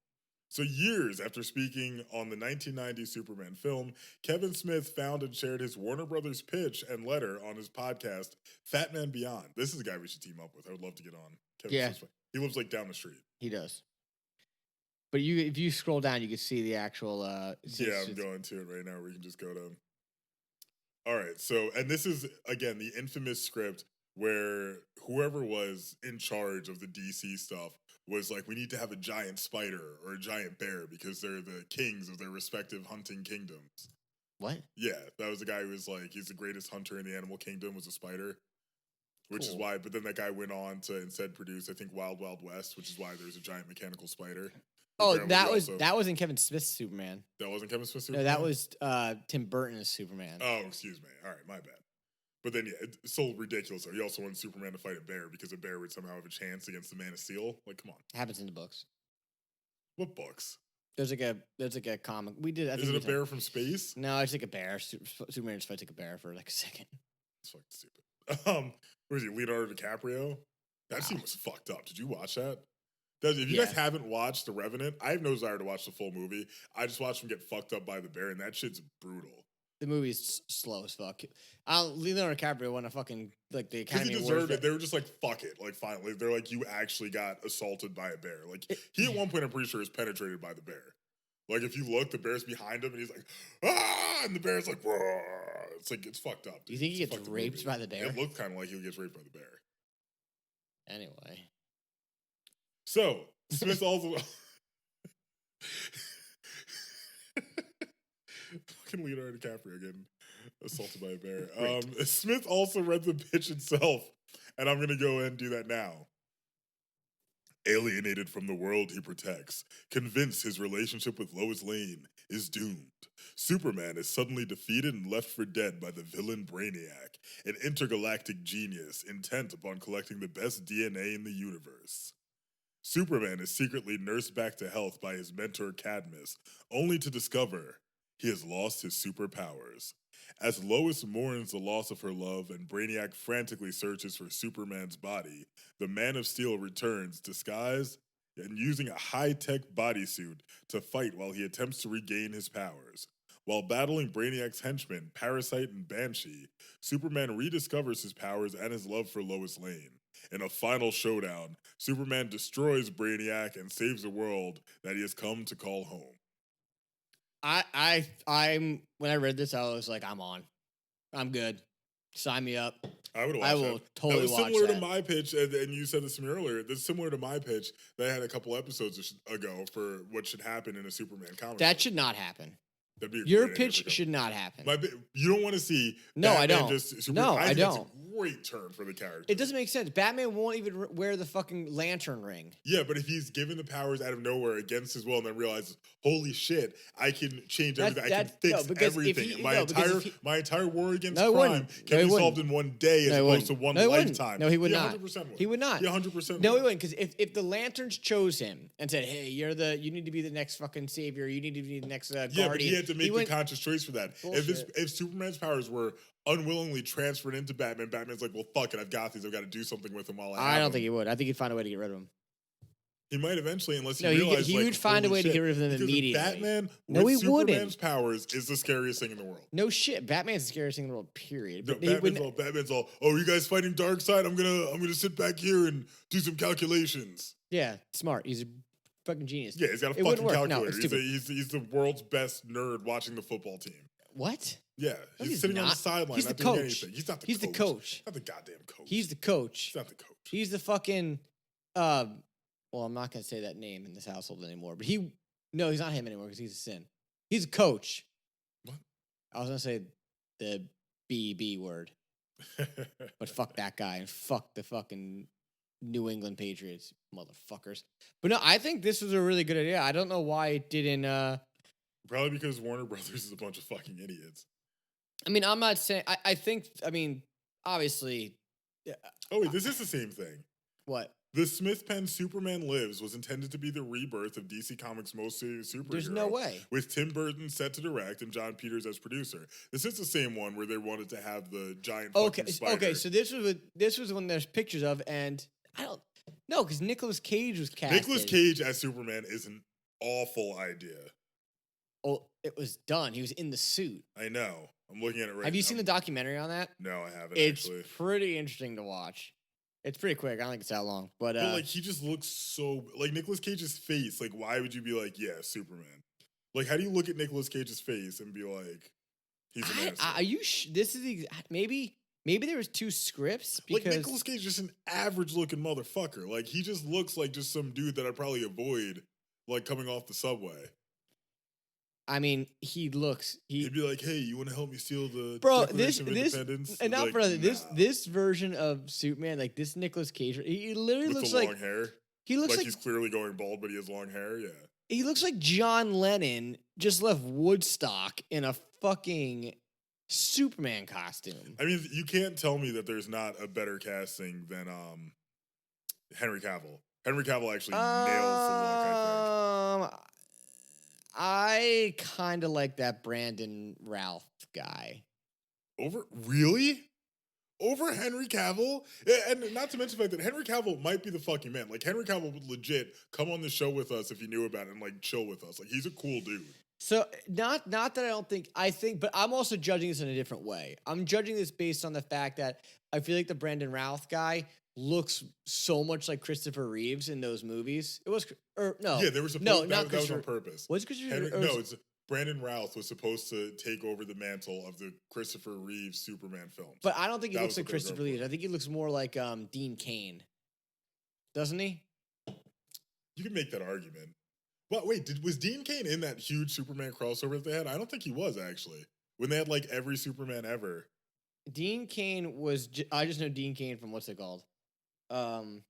Speaker 2: So, years after speaking on the 1990 Superman film, Kevin Smith found and shared his Warner Brothers pitch and letter on his podcast, Fat Man Beyond. This is a guy we should team up with. I would love to get on. Kevin Smith. He lives like down the street.
Speaker 1: He does. But if you scroll down, you can see the actual.
Speaker 2: Yeah, I'm going to it right now. We can just go to. All right. So, and this is, again, the infamous script where whoever was in charge of the DC stuff was like, we need to have a giant spider or a giant bear because they're the kings of their respective hunting kingdoms.
Speaker 1: What?
Speaker 2: Yeah, that was the guy who was like, he's the greatest hunter in the animal kingdom, was a spider. Which is why, but then that guy went on to instead produce, I think, Wild Wild West, which is why there's a giant mechanical spider.
Speaker 1: Oh, that was in Kevin Smith's Superman.
Speaker 2: That wasn't Kevin Smith's Superman?
Speaker 1: No, that was Tim Burton's Superman.
Speaker 2: Oh, excuse me. All right, my bad. But then, yeah, it's so ridiculous. He also wanted Superman to fight a bear because a bear would somehow have a chance against the Man of Steel. Like, come on.
Speaker 1: It happens in the books.
Speaker 2: What books?
Speaker 1: There's like a comic. We did.
Speaker 2: Is it a bear from space?
Speaker 1: No, it's like a bear. Superman just fights like a bear for like a second.
Speaker 2: It's fucking stupid. Who is he? Leonardo DiCaprio? That scene was fucked up. Did you watch that? If you guys haven't watched The Revenant, I have no desire to watch the full movie. I just watched him get fucked up by the bear, and that shit's brutal.
Speaker 1: The movie's slow as fuck. Leonardo DiCaprio won a fucking, like, the Academy
Speaker 2: Award. He deserved it. They were just like, fuck it. Like, finally. They're like, you actually got assaulted by a bear. Like, he at one point, I'm pretty sure, is penetrated by the bear. Like, if you look, the bear's behind him, and he's like, ah! And the bear's like, roar. It's like, it's fucked up.
Speaker 1: Do you think he gets raped by the bear?
Speaker 2: It looked kind of like he gets raped by the bear.
Speaker 1: Anyway.
Speaker 2: So, Smith also... Fucking Leonardo DiCaprio getting assaulted by a bear. Smith also read the pitch itself, and I'm going to go ahead and do that now. Alienated from the world he protects, convinced his relationship with Lois Lane is doomed, Superman is suddenly defeated and left for dead by the villain Brainiac, an intergalactic genius intent upon collecting the best DNA in the universe. Superman is secretly nursed back to health by his mentor Cadmus, only to discover he has lost his superpowers. As Lois mourns the loss of her love and Brainiac frantically searches for Superman's body, the Man of Steel returns, disguised and using a high-tech bodysuit to fight while he attempts to regain his powers. While battling Brainiac's henchmen, Parasite and Banshee, Superman rediscovers his powers and his love for Lois Lane. In a final showdown, Superman destroys Brainiac and saves a world that he has come to call home.
Speaker 1: I'm when I read this, I was like, I'm on. I'm good. Sign me up.
Speaker 2: I would watch
Speaker 1: I will
Speaker 2: that.
Speaker 1: totally watch that.
Speaker 2: That was similar to my pitch, and you said this to me earlier. That's similar to my pitch that I had a couple episodes ago for what should happen in a Superman comic.
Speaker 1: That should not happen.
Speaker 2: Your
Speaker 1: pitch should not happen.
Speaker 2: You don't want to see
Speaker 1: Batman
Speaker 2: I don't.
Speaker 1: I don't.
Speaker 2: That's a great turn for the character.
Speaker 1: It doesn't make sense. Batman won't even wear the fucking lantern ring.
Speaker 2: Yeah, but if he's given the powers out of nowhere against his will and then realizes, holy shit, I can change everything. I can fix everything. My entire war against crime can be solved in one day as opposed to one lifetime.
Speaker 1: No, he would not.
Speaker 2: 100% would.
Speaker 1: He would not.
Speaker 2: He 100%
Speaker 1: No, he wouldn't. Because if the Lanterns chose him and said, hey, you need to be the next fucking savior. You need to be the next guardian.
Speaker 2: Yeah, but he had to make the conscious choice for that. If Superman's powers were unwillingly transferred into Batman, Batman's like, well, fuck it, I've got these. I've got to do something with them while I
Speaker 1: don't think he would. I think he'd find a way to get rid of him.
Speaker 2: He might eventually, unless he realized,
Speaker 1: he would find a way to get rid of them immediately.
Speaker 2: Batman with Superman's powers is the scariest thing in the world.
Speaker 1: No shit, Batman's the scariest thing in the world. Period.
Speaker 2: No, Batman's all. Oh, you guys fighting Darkseid? I'm gonna sit back here and do some calculations.
Speaker 1: Yeah, smart. He's a fucking genius.
Speaker 2: Yeah, he's got a fucking calculator. He's the world's best nerd watching the football team.
Speaker 1: What?
Speaker 2: Yeah, he's sitting on the sideline, not doing anything. He's not the coach.
Speaker 1: He's the coach.
Speaker 2: Not the goddamn coach.
Speaker 1: He's the coach.
Speaker 2: He's not the coach.
Speaker 1: He's the fucking. Well, I'm not gonna say that name in this household anymore. But he's not him anymore because he's a sin. He's a coach.
Speaker 2: What?
Speaker 1: I was gonna say the B word, but fuck that guy and fuck the fucking New England Patriots, motherfuckers. But no, I think this was a really good idea. I don't know why it didn't.
Speaker 2: Probably because Warner Brothers is a bunch of fucking idiots.
Speaker 1: I mean, I'm not saying. I think. I mean, obviously.
Speaker 2: Oh wait, this is the same thing.
Speaker 1: What?
Speaker 2: The Smith Pen Superman Lives was intended to be the rebirth of DC Comics' most serious superhero.
Speaker 1: There's no way.
Speaker 2: With Tim Burton set to direct and John Peters as producer. This is the same one where they wanted to have the giant fucking spider.
Speaker 1: Okay, so this was one there's pictures of, and I don't know, because Nicolas Cage was casted.
Speaker 2: Nicolas Cage as Superman is an awful idea.
Speaker 1: Oh, it was done. He was in the suit.
Speaker 2: I know. I'm looking at it right now.
Speaker 1: Have you seen the documentary on that?
Speaker 2: No, I haven't,
Speaker 1: it's
Speaker 2: actually.
Speaker 1: It's pretty interesting to watch. It's pretty quick. I don't think it's that long. But
Speaker 2: like, he just looks so... Like, Nicolas Cage's face, like, why would you be like, yeah, Superman? Like, how do you look at Nicolas Cage's face and be like, he's an asshole?
Speaker 1: Are you... this is... Maybe there was two scripts, because...
Speaker 2: Like, Nicolas Cage is just an average-looking motherfucker. Like, he just looks like just some dude that I'd probably avoid, like, coming off the subway.
Speaker 1: I mean, he looks...
Speaker 2: He'd be like, hey, you want to help me steal the
Speaker 1: this
Speaker 2: Declaration of Independence?
Speaker 1: And not
Speaker 2: like,
Speaker 1: for nothing, this version of Superman, like, this Nicolas Cage, he literally
Speaker 2: with
Speaker 1: looks
Speaker 2: the
Speaker 1: like...
Speaker 2: long hair?
Speaker 1: He looks like...
Speaker 2: he's clearly going bald, but he has long hair? Yeah.
Speaker 1: He looks like John Lennon just left Woodstock in a fucking Superman costume.
Speaker 2: I mean, you can't tell me that there's not a better casting than Henry Cavill. Henry Cavill actually nails the look, I think.
Speaker 1: I kind of like that Brandon Routh guy.
Speaker 2: Really? Over Henry Cavill? And not to mention the fact that Henry Cavill might be the fucking man. Like, Henry Cavill would legit come on the show with us if he knew about it and, like, chill with us. Like, he's a cool dude.
Speaker 1: So, not that I think, but I'm also judging this in a different way. I'm judging this based on the fact that I feel like the Brandon Routh guy looks so much like Christopher Reeves in those movies. It was, no.
Speaker 2: Yeah, there was that was on purpose.
Speaker 1: Was Christopher Reeves?
Speaker 2: No, it's Brandon Routh was supposed to take over the mantle of the Christopher Reeves Superman films.
Speaker 1: But I don't think he looks like Christopher Reeves. I think he looks more like Dean Cain. Doesn't he?
Speaker 2: You can make that argument. But wait, was Dean Cain in that huge Superman crossover that they had? I don't think he was, actually. When they had, like, every Superman ever.
Speaker 1: Dean Cain was... I just know Dean Cain from, what's it called? What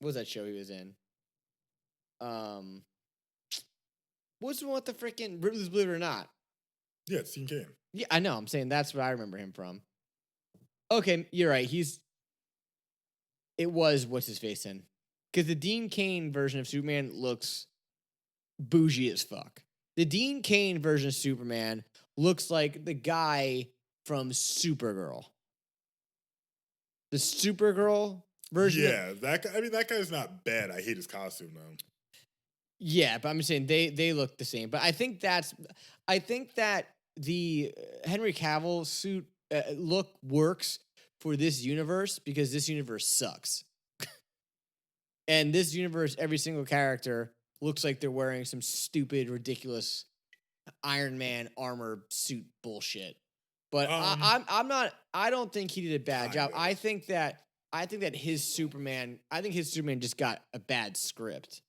Speaker 1: was that show he was in? What's the one with the freaking Ripley's Believe It or Not?
Speaker 2: Yeah, it's Dean Cain.
Speaker 1: Yeah, I know. I'm saying that's what I remember him from. Okay, you're right. It was what's his face in? Because the Dean Cain version of Superman looks bougie as fuck. The Dean Cain version of Superman looks like the guy from Supergirl. The Supergirl version.
Speaker 2: Yeah, that guy. I mean, that guy's not bad. I hate his costume though.
Speaker 1: Yeah, but I'm saying they look the same. But I think that the Henry Cavill suit look works for this universe because this universe sucks. And this universe, every single character looks like they're wearing some stupid, ridiculous Ironman armor suit bullshit. But I don't think he did a bad job. I think that his Superman just got a bad script.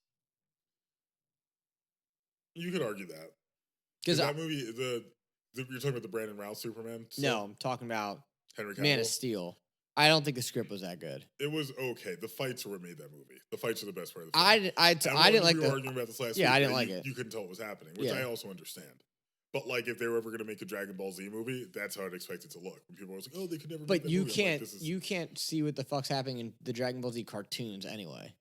Speaker 2: You could argue that. Because that movie, you're talking about the Brandon Routh Superman?
Speaker 1: No, I'm talking about
Speaker 2: Henry Cavill?
Speaker 1: Man of Steel. I don't think the script was that good.
Speaker 2: It was okay. The fights were what made that movie. The fights are the best part of the film.
Speaker 1: I didn't like
Speaker 2: we were arguing about this last week.
Speaker 1: I didn't like it.
Speaker 2: You couldn't tell what was happening, which I also understand. But like, if they were ever going to make a Dragon Ball Z movie, that's how I'd expect it to look. When people were like, "Oh, they could never."
Speaker 1: But
Speaker 2: make that
Speaker 1: you
Speaker 2: movie.
Speaker 1: can't
Speaker 2: Like,
Speaker 1: you can't see what the fuck's happening in the Dragon Ball Z cartoons anyway.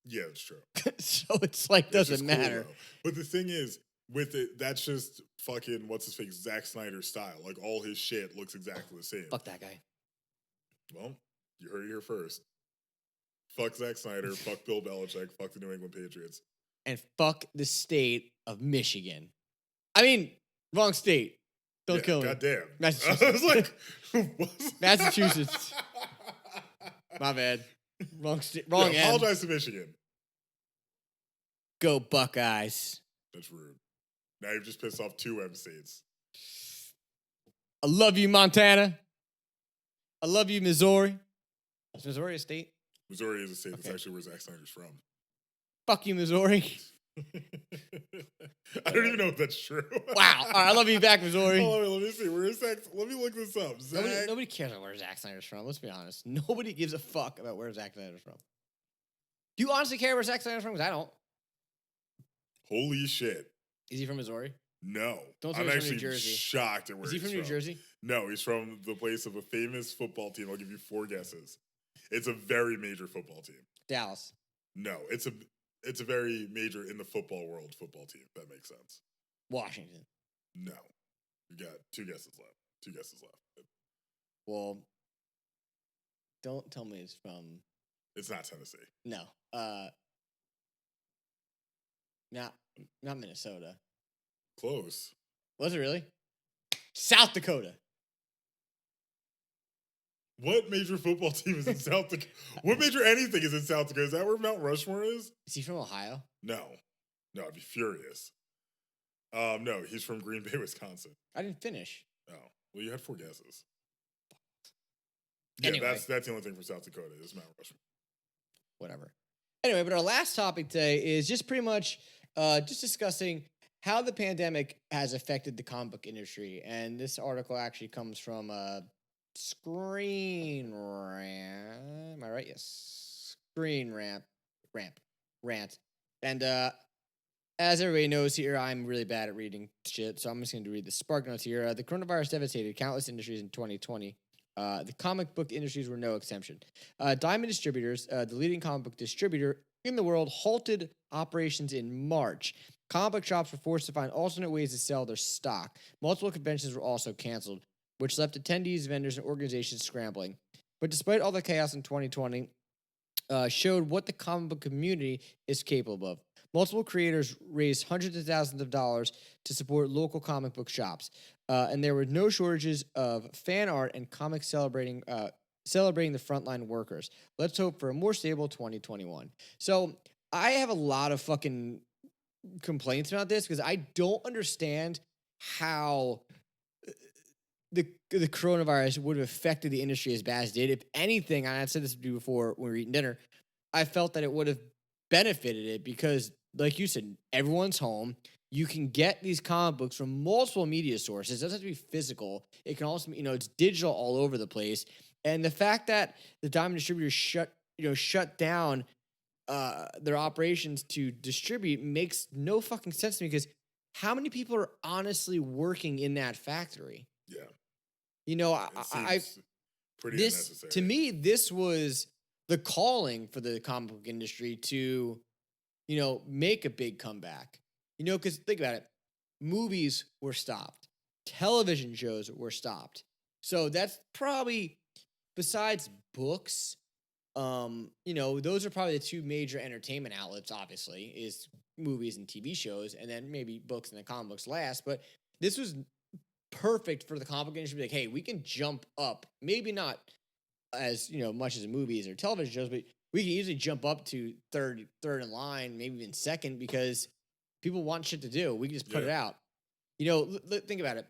Speaker 2: Yeah, that's true.
Speaker 1: So it's like doesn't matter.
Speaker 2: Cool, but the thing is, with it, that's just fucking what's his face, Zack Snyder style. Like all his shit looks exactly the same.
Speaker 1: Fuck that guy.
Speaker 2: Well, you heard it here first. Fuck Zack Snyder. Fuck Bill Belichick. Fuck the New England Patriots.
Speaker 1: And fuck the state of Michigan. I mean, wrong state. Don't kill me.
Speaker 2: Goddamn.
Speaker 1: Massachusetts.
Speaker 2: I was like,
Speaker 1: Massachusetts. My bad. Wrong state. Wrong end.
Speaker 2: Apologize to Michigan.
Speaker 1: Go Buckeyes.
Speaker 2: That's rude. Now you've just pissed off 2 M states.
Speaker 1: I love you, Montana. I love you, Missouri. Is Missouri a state?
Speaker 2: Missouri is a state. That's actually where Zack Snyder's from.
Speaker 1: Fuck you, Missouri.
Speaker 2: I don't even know if that's true.
Speaker 1: Wow. All right, I love you back, Missouri.
Speaker 2: Let me see. Where is Zack? Let me look this up.
Speaker 1: Nobody cares about where Zack Snyder's from. Let's be honest. Nobody gives a fuck about where Zack Snyder's from. Do you honestly care where Zack Snyder's from? Because I don't.
Speaker 2: Holy shit.
Speaker 1: Is he from Missouri?
Speaker 2: No.
Speaker 1: Don't tell
Speaker 2: I'm
Speaker 1: me he's
Speaker 2: actually
Speaker 1: from New Jersey.
Speaker 2: Shocked at where
Speaker 1: he's from. Is he from New Jersey?
Speaker 2: No, he's from the place of a famous football team. I'll give you 4 guesses. It's a very major football team.
Speaker 1: Dallas.
Speaker 2: No, it's a very major in the football world football team. If that makes sense.
Speaker 1: Washington.
Speaker 2: No, you got two guesses left.
Speaker 1: Well, don't tell me it's from.
Speaker 2: It's not Tennessee.
Speaker 1: No. Not Minnesota.
Speaker 2: Close.
Speaker 1: Was it really? South Dakota.
Speaker 2: What major football team is in South Dakota? What major anything is in South Dakota? Is that where Mount Rushmore is?
Speaker 1: Is he from Ohio?
Speaker 2: No, I'd be furious. No, he's from Green Bay, Wisconsin.
Speaker 1: I didn't finish.
Speaker 2: Oh, well, you had 4 guesses.
Speaker 1: Anyway.
Speaker 2: Yeah, that's the only thing from South Dakota is Mount Rushmore.
Speaker 1: Whatever. Anyway, but our last topic today is just pretty much just discussing how the pandemic has affected the comic book industry. And this article actually comes from Screen Rant. Am I right? Yes. Screen Rant. And as everybody knows here, I'm really bad at reading shit, so I'm just going to read the spark notes here. The coronavirus devastated countless industries in 2020. The comic book industries were no exception. Diamond Distributors, the leading comic book distributor in the world, halted operations in March. Comic book shops were forced to find alternate ways to sell their stock. Multiple conventions were also canceled, which left attendees, vendors, and organizations scrambling. But despite all the chaos in 2020, showed what the comic book community is capable of. Multiple creators raised hundreds of thousands of dollars to support local comic book shops, and there were no shortages of fan art and comics celebrating the frontline workers. Let's hope for a more stable 2021. So I have a lot of fucking complaints about this because I don't understand how the coronavirus would have affected the industry as bad as it did. If anything, and I said this to you before when we were eating dinner, I felt that it would have benefited it because, like you said, everyone's home. You can get these comic books from multiple media sources. It doesn't have to be physical. It can also, it's digital all over the place. And the fact that the Diamond Distributors shut down their operations to distribute makes no fucking sense to me because how many people are honestly working in that factory?
Speaker 2: Yeah.
Speaker 1: I
Speaker 2: pretty
Speaker 1: this
Speaker 2: unnecessary.
Speaker 1: To me, this was the calling for the comic book industry to, make a big comeback. Because think about it, movies were stopped, television shows were stopped. So that's probably, besides books, those are probably the two major entertainment outlets. Obviously, is movies and TV shows, and then maybe books and the comic books last. But this was perfect for the comic book industry. Like, hey, we can jump up, maybe not as much as movies or television shows, but we can easily jump up to third in line, maybe even second, because people want shit to do. We can just put it out. Think about it.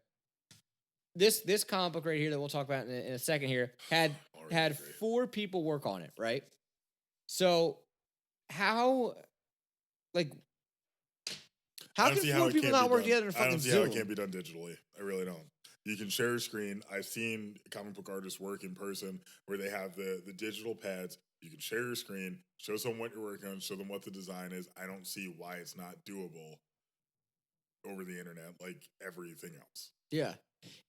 Speaker 1: This comic book right here that we'll talk about in a second here had 4 people work on it, right? So how can 4 people not work together in fucking
Speaker 2: I don't see
Speaker 1: Zoom?
Speaker 2: how it can't be done digitally. I really don't. You can share a screen. I've seen comic book artists work in person where they have the digital pads. You can share your screen, show someone what you're working on, show them what the design is. I don't see why it's not doable over the internet like everything else.
Speaker 1: Yeah.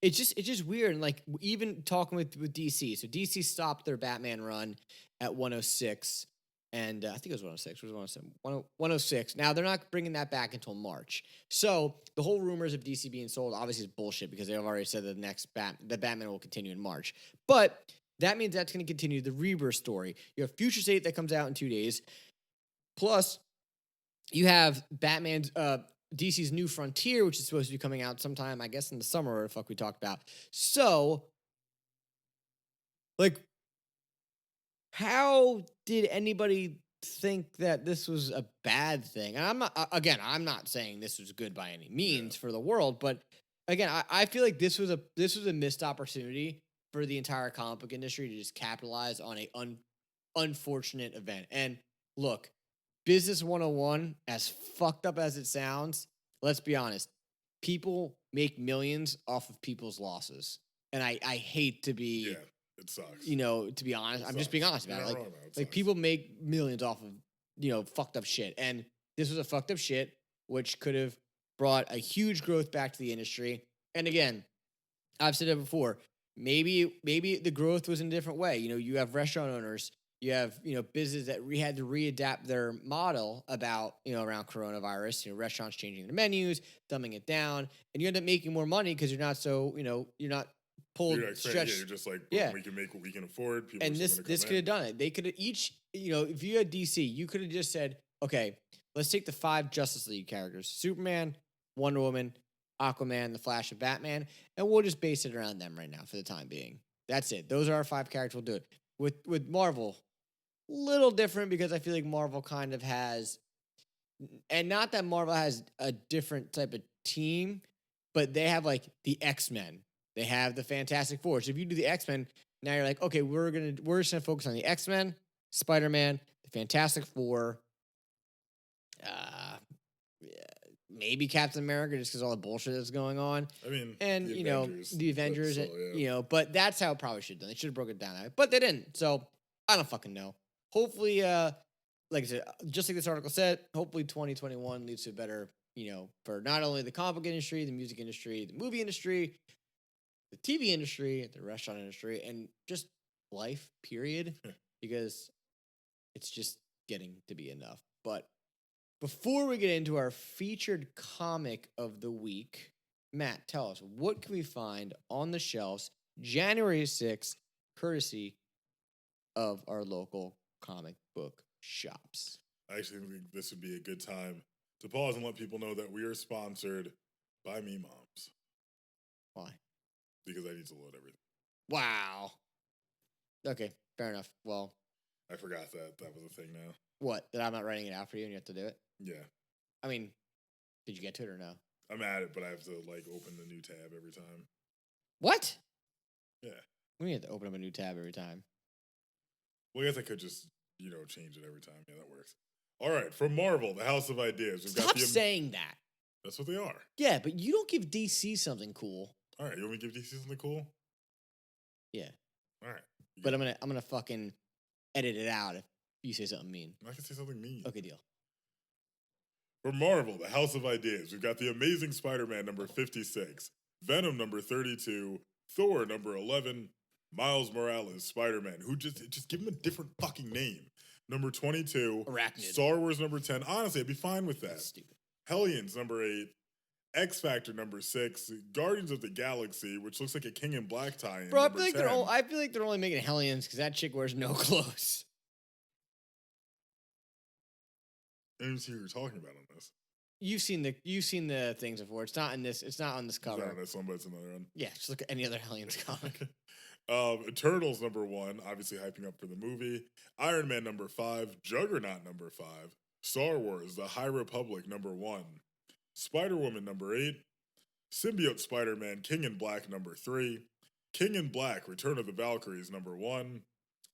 Speaker 1: It's just weird. And like even talking with DC. So DC stopped their Batman run at 106. And I think it was 106. It was 107. 106. Now, they're not bringing that back until March. So the whole rumors of DC being sold obviously is bullshit because they've already said that the Batman will continue in March. But that means that's going to continue the Rebirth story. You have Future State that comes out in 2 days. Plus, you have Batman's DC's New Frontier, which is supposed to be coming out sometime, I guess, in the summer, or the fuck we talked about. So, how did anybody think that this was a bad thing? And I'm not saying this was good by any means for the world, but again, I feel like this was a missed opportunity for the entire comic book industry to just capitalize on a unfortunate event. And look, Business 101, as fucked up as it sounds, let's be honest, people make millions off of people's losses. And I hate to be...
Speaker 2: Yeah. It sucks.
Speaker 1: To be honest, I'm just being honest about it. Like people make millions off of, fucked up shit. And this was a fucked up shit, which could have brought a huge growth back to the industry. And again, I've said it before, maybe the growth was in a different way. You have restaurant owners You have, business that had to readapt their model about, around coronavirus, restaurants changing their menus, dumbing it down, and you end up making more money because you're not so, you're not
Speaker 2: You're
Speaker 1: pulled,
Speaker 2: not expecting,
Speaker 1: stretched.
Speaker 2: you're just like, boom,
Speaker 1: Yeah.
Speaker 2: we can make what we can afford. People are
Speaker 1: And
Speaker 2: still
Speaker 1: this
Speaker 2: going to
Speaker 1: this
Speaker 2: come
Speaker 1: could have
Speaker 2: in.
Speaker 1: done it. They could have each, if you had DC, you could have just said, okay, let's take the 5 Justice League characters: Superman, Wonder Woman, Aquaman, The Flash, and Batman, and we'll just base it around them right now for the time being. That's it. Those are our 5 characters. We'll do it. With Marvel, little different because I feel like Marvel kind of has, and not that Marvel has a different type of team, but they have like the X-Men. They have the Fantastic Four. So if you do the X-Men, now you're like, okay, we're just gonna focus on the X-Men, Spider-Man, the Fantastic Four, yeah, maybe Captain America, just because all the bullshit that's going on.
Speaker 2: I mean,
Speaker 1: And the Avengers,
Speaker 2: so, yeah.
Speaker 1: but that's how it probably should have done. They should have broken it down, but they didn't. So I don't fucking know. Hopefully, like I said, just like this article said, hopefully 2021 leads to a better, for not only the comic book industry, the music industry, the movie industry, the TV industry, the restaurant industry, and just life, period, because it's just getting to be enough. But before we get into our featured comic of the week, Matt, tell us, what can we find on the shelves January 6th, courtesy of our local comic book shops?
Speaker 2: I actually think this would be a good time to pause and let people know that we are sponsored by Me Moms.
Speaker 1: Why?
Speaker 2: Because I need to load everything.
Speaker 1: Wow. Okay, fair enough. Well,
Speaker 2: I forgot that was a thing now.
Speaker 1: what? That I'm not writing it out for you and you have to do it?
Speaker 2: Yeah.
Speaker 1: I mean, did you get to it or no?
Speaker 2: I'm at it, but I have to open the new tab every time.
Speaker 1: What?
Speaker 2: Yeah.
Speaker 1: We have to open up a new tab every time.
Speaker 2: Well, I guess I could just, change it every time. Yeah, that works. All right. From Marvel, the House of Ideas. We've
Speaker 1: Stop saying that.
Speaker 2: That's what they are.
Speaker 1: Yeah, but you don't give DC something cool.
Speaker 2: All right. You want me to give DC something cool?
Speaker 1: Yeah.
Speaker 2: All right.
Speaker 1: But I'm gonna fucking edit it out if you say something mean.
Speaker 2: I can say something mean.
Speaker 1: Okay, deal.
Speaker 2: From Marvel, the House of Ideas, we've got the Amazing Spider-Man number 56, Venom number 32, Thor number 11, Miles Morales Spider-Man, who just give him a different fucking name. Number 22,
Speaker 1: Arachnid.
Speaker 2: Star Wars number 10. Honestly, I'd be fine with that.
Speaker 1: That's stupid.
Speaker 2: Hellions number 8, X Factor number 6, Guardians of the Galaxy, which looks like a King in Black tie-in.
Speaker 1: Bro, I feel like they're only making Hellions because that chick wears no clothes.
Speaker 2: I didn't see who you're talking about on this.
Speaker 1: You've seen the things before. It's not in this. It's not on this cover.
Speaker 2: It's not on this one, but it's another one.
Speaker 1: Yeah, just look at any other Hellions comic.
Speaker 2: Eternals number 1, obviously hyping up for the movie. Iron Man number 5, Juggernaut number 5, Star Wars: The High Republic number 1, Spider-Woman number 8, Symbiote Spider-Man King in Black number 3, King in Black Return of the Valkyries number 1,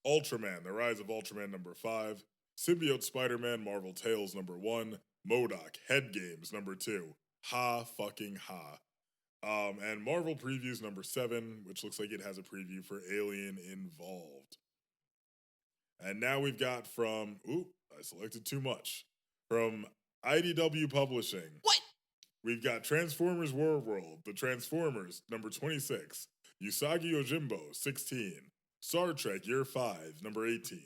Speaker 2: Ultraman: The Rise of Ultraman number 5, Symbiote Spider-Man Marvel Tales number 1, MODOK Head Games number 2. Ha fucking ha. And Marvel Previews number 7, which looks like it has a preview for Alien Involved. And now we've got from, I selected too much. From IDW Publishing.
Speaker 1: What?
Speaker 2: We've got Transformers War World, The Transformers number 26, Usagi Yojimbo 16, Star Trek Year 5 number 18,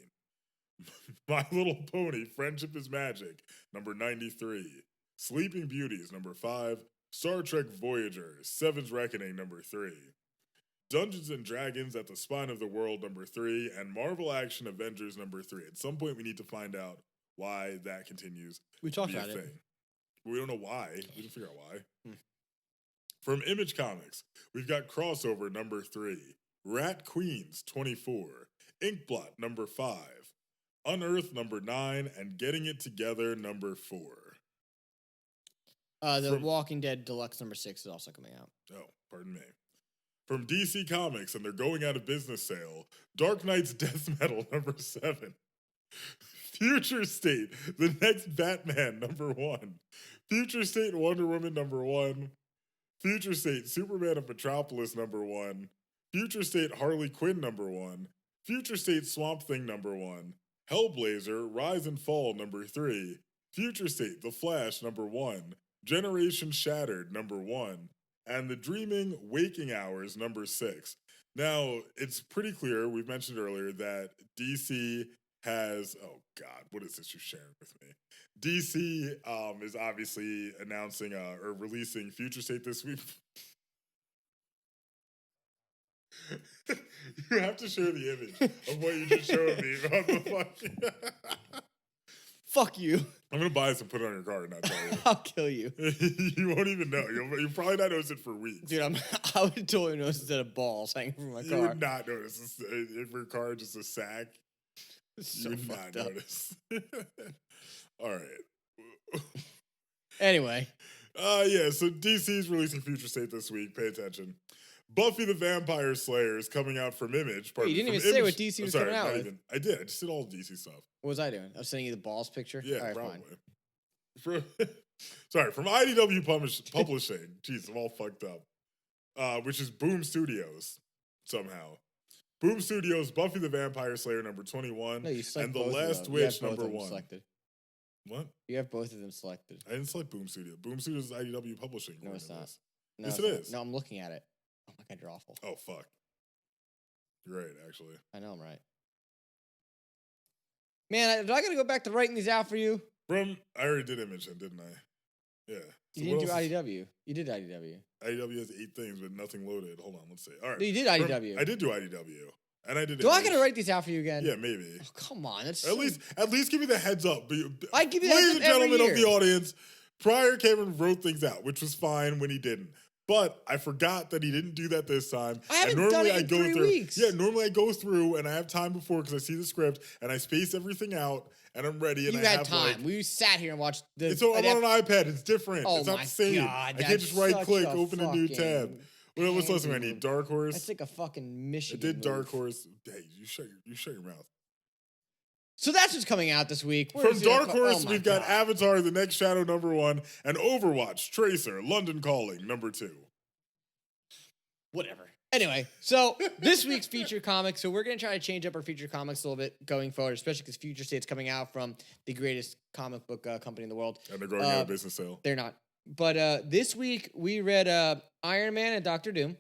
Speaker 2: My Little Pony Friendship is Magic number 93, Sleeping Beauties number 5, Star Trek Voyager, Seven's Reckoning number 3, Dungeons and Dragons at the Spine of the World number 3, and Marvel Action Avengers number 3. At some point we need to find out why that continues.
Speaker 1: We talked about it.
Speaker 2: We don't know why. We didn't figure out why. From Image Comics, we've got Crossover number 3, Rat Queens 24, Inkblot number 5, Unearth number 9, and Getting It Together number 4.
Speaker 1: The Walking Dead Deluxe number 6 is also coming out.
Speaker 2: Oh, pardon me. From DC Comics and their going out of business sale, Dark Knight's Death Metal number 7. Future State, The Next Batman number 1. Future State Wonder Woman number 1. Future State Superman of Metropolis number 1. Future State Harley Quinn number 1. Future State Swamp Thing number 1. Hellblazer Rise and Fall number 3. Future State The Flash number 1. Generation Shattered number 1. And The Dreaming Waking Hours number 6. Now, it's pretty clear, we've mentioned earlier, that DC has, oh God, what is this you're sharing with me? DC is obviously announcing or releasing Future State this week. You have to share the image of what you just showed me on the fucking.
Speaker 1: Fuck you.
Speaker 2: I'm gonna buy this and put it on your car and not tell you.
Speaker 1: I'll kill you.
Speaker 2: You won't even know. You'll probably not notice it for weeks.
Speaker 1: Dude, I would totally notice instead of balls hanging from my car.
Speaker 2: You would not notice if your car just a sack.
Speaker 1: So
Speaker 2: you would not
Speaker 1: up.
Speaker 2: notice. All right.
Speaker 1: Anyway.
Speaker 2: Yeah, so DC's releasing Future State this week. Pay attention. Buffy the Vampire Slayer is coming out from Image.
Speaker 1: Wait, you didn't even say what DC was coming out with.
Speaker 2: I did. I just did all DC stuff.
Speaker 1: What was I doing? I was sending you the balls picture?
Speaker 2: Yeah,
Speaker 1: all right,
Speaker 2: probably. Sorry, from IDW Publishing. Jeez, I'm all fucked up. Which is Boom Studios, somehow. Boom Studios, Buffy the Vampire Slayer number 21,
Speaker 1: no, you
Speaker 2: and The
Speaker 1: both
Speaker 2: Last Witch number 1.
Speaker 1: Selected.
Speaker 2: What?
Speaker 1: You have both of them selected.
Speaker 2: I didn't select Boom Studios. Boom Studios is IDW Publishing.
Speaker 1: No, it's not. No,
Speaker 2: yes, it is.
Speaker 1: No, I'm looking at it. Oh my God, you're awful.
Speaker 2: Oh, fuck. You're right, actually.
Speaker 1: I know I'm right. Man, do I got to go back to writing these out for you?
Speaker 2: I already did Image then, didn't I? Yeah.
Speaker 1: So you didn't do IDW. You did IDW.
Speaker 2: IDW has 8 things, but nothing loaded. Hold on, let's see. All right.
Speaker 1: No, you did IDW.
Speaker 2: I did do IDW. And I did.
Speaker 1: Do I got to write these out for you again?
Speaker 2: Yeah, maybe.
Speaker 1: Oh, come on. That's
Speaker 2: at least give me the heads up.
Speaker 1: I give you the
Speaker 2: ladies
Speaker 1: heads
Speaker 2: and
Speaker 1: up
Speaker 2: gentlemen
Speaker 1: every
Speaker 2: of the audience. Prior, Cameron wrote things out, which was fine when he didn't. But I forgot that he didn't do that this time.
Speaker 1: I haven't done it in 3 weeks.
Speaker 2: Yeah, normally I go through and I have time before because I see the script and I space everything out and I'm ready. And
Speaker 1: you
Speaker 2: I
Speaker 1: had
Speaker 2: have
Speaker 1: time. We sat here and watched the.
Speaker 2: So I'm on an iPad. It's different.
Speaker 1: Oh
Speaker 2: it's not
Speaker 1: my
Speaker 2: the same.
Speaker 1: God,
Speaker 2: I can't just right click, open a new tab. What's last one I need? Dark Horse.
Speaker 1: That's like a fucking mission.
Speaker 2: I did Dark Horse. Hey, you shut your mouth.
Speaker 1: So that's what's coming out this week.
Speaker 2: From Dark Horse, we've got Avatar: The Next Shadow number 1 and Overwatch: Tracer, London Calling number 2.
Speaker 1: Whatever. Anyway, so this week's feature comic. So we're going to try to change up our feature comics a little bit going forward, especially because Future State's coming out from the greatest comic book company in the world.
Speaker 2: And they're going out of business sale.
Speaker 1: They're not. But this week we read Iron Man and Doctor Doom.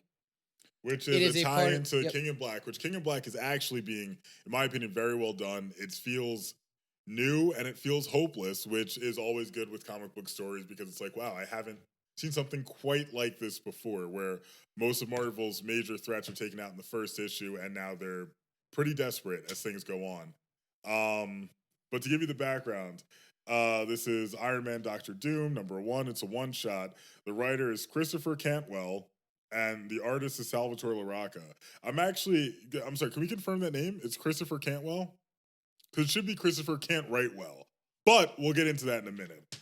Speaker 2: Which is a tie into King in Black, which King in Black is actually being, in my opinion, very well done. It feels new and it feels hopeless, which is always good with comic book stories because it's like, wow, I haven't seen something quite like this before, where most of Marvel's major threats are taken out in the first issue and now they're pretty desperate as things go on. But to give you the background, this is Iron Man Doctor Doom, number 1. It's a one-shot. The writer is Christopher Cantwell, and the artist is Salvatore LaRocca. I'm sorry, can we confirm that name? It's Christopher Cantwell? Because it should be Christopher Can't Write Well. But we'll get into that in a minute.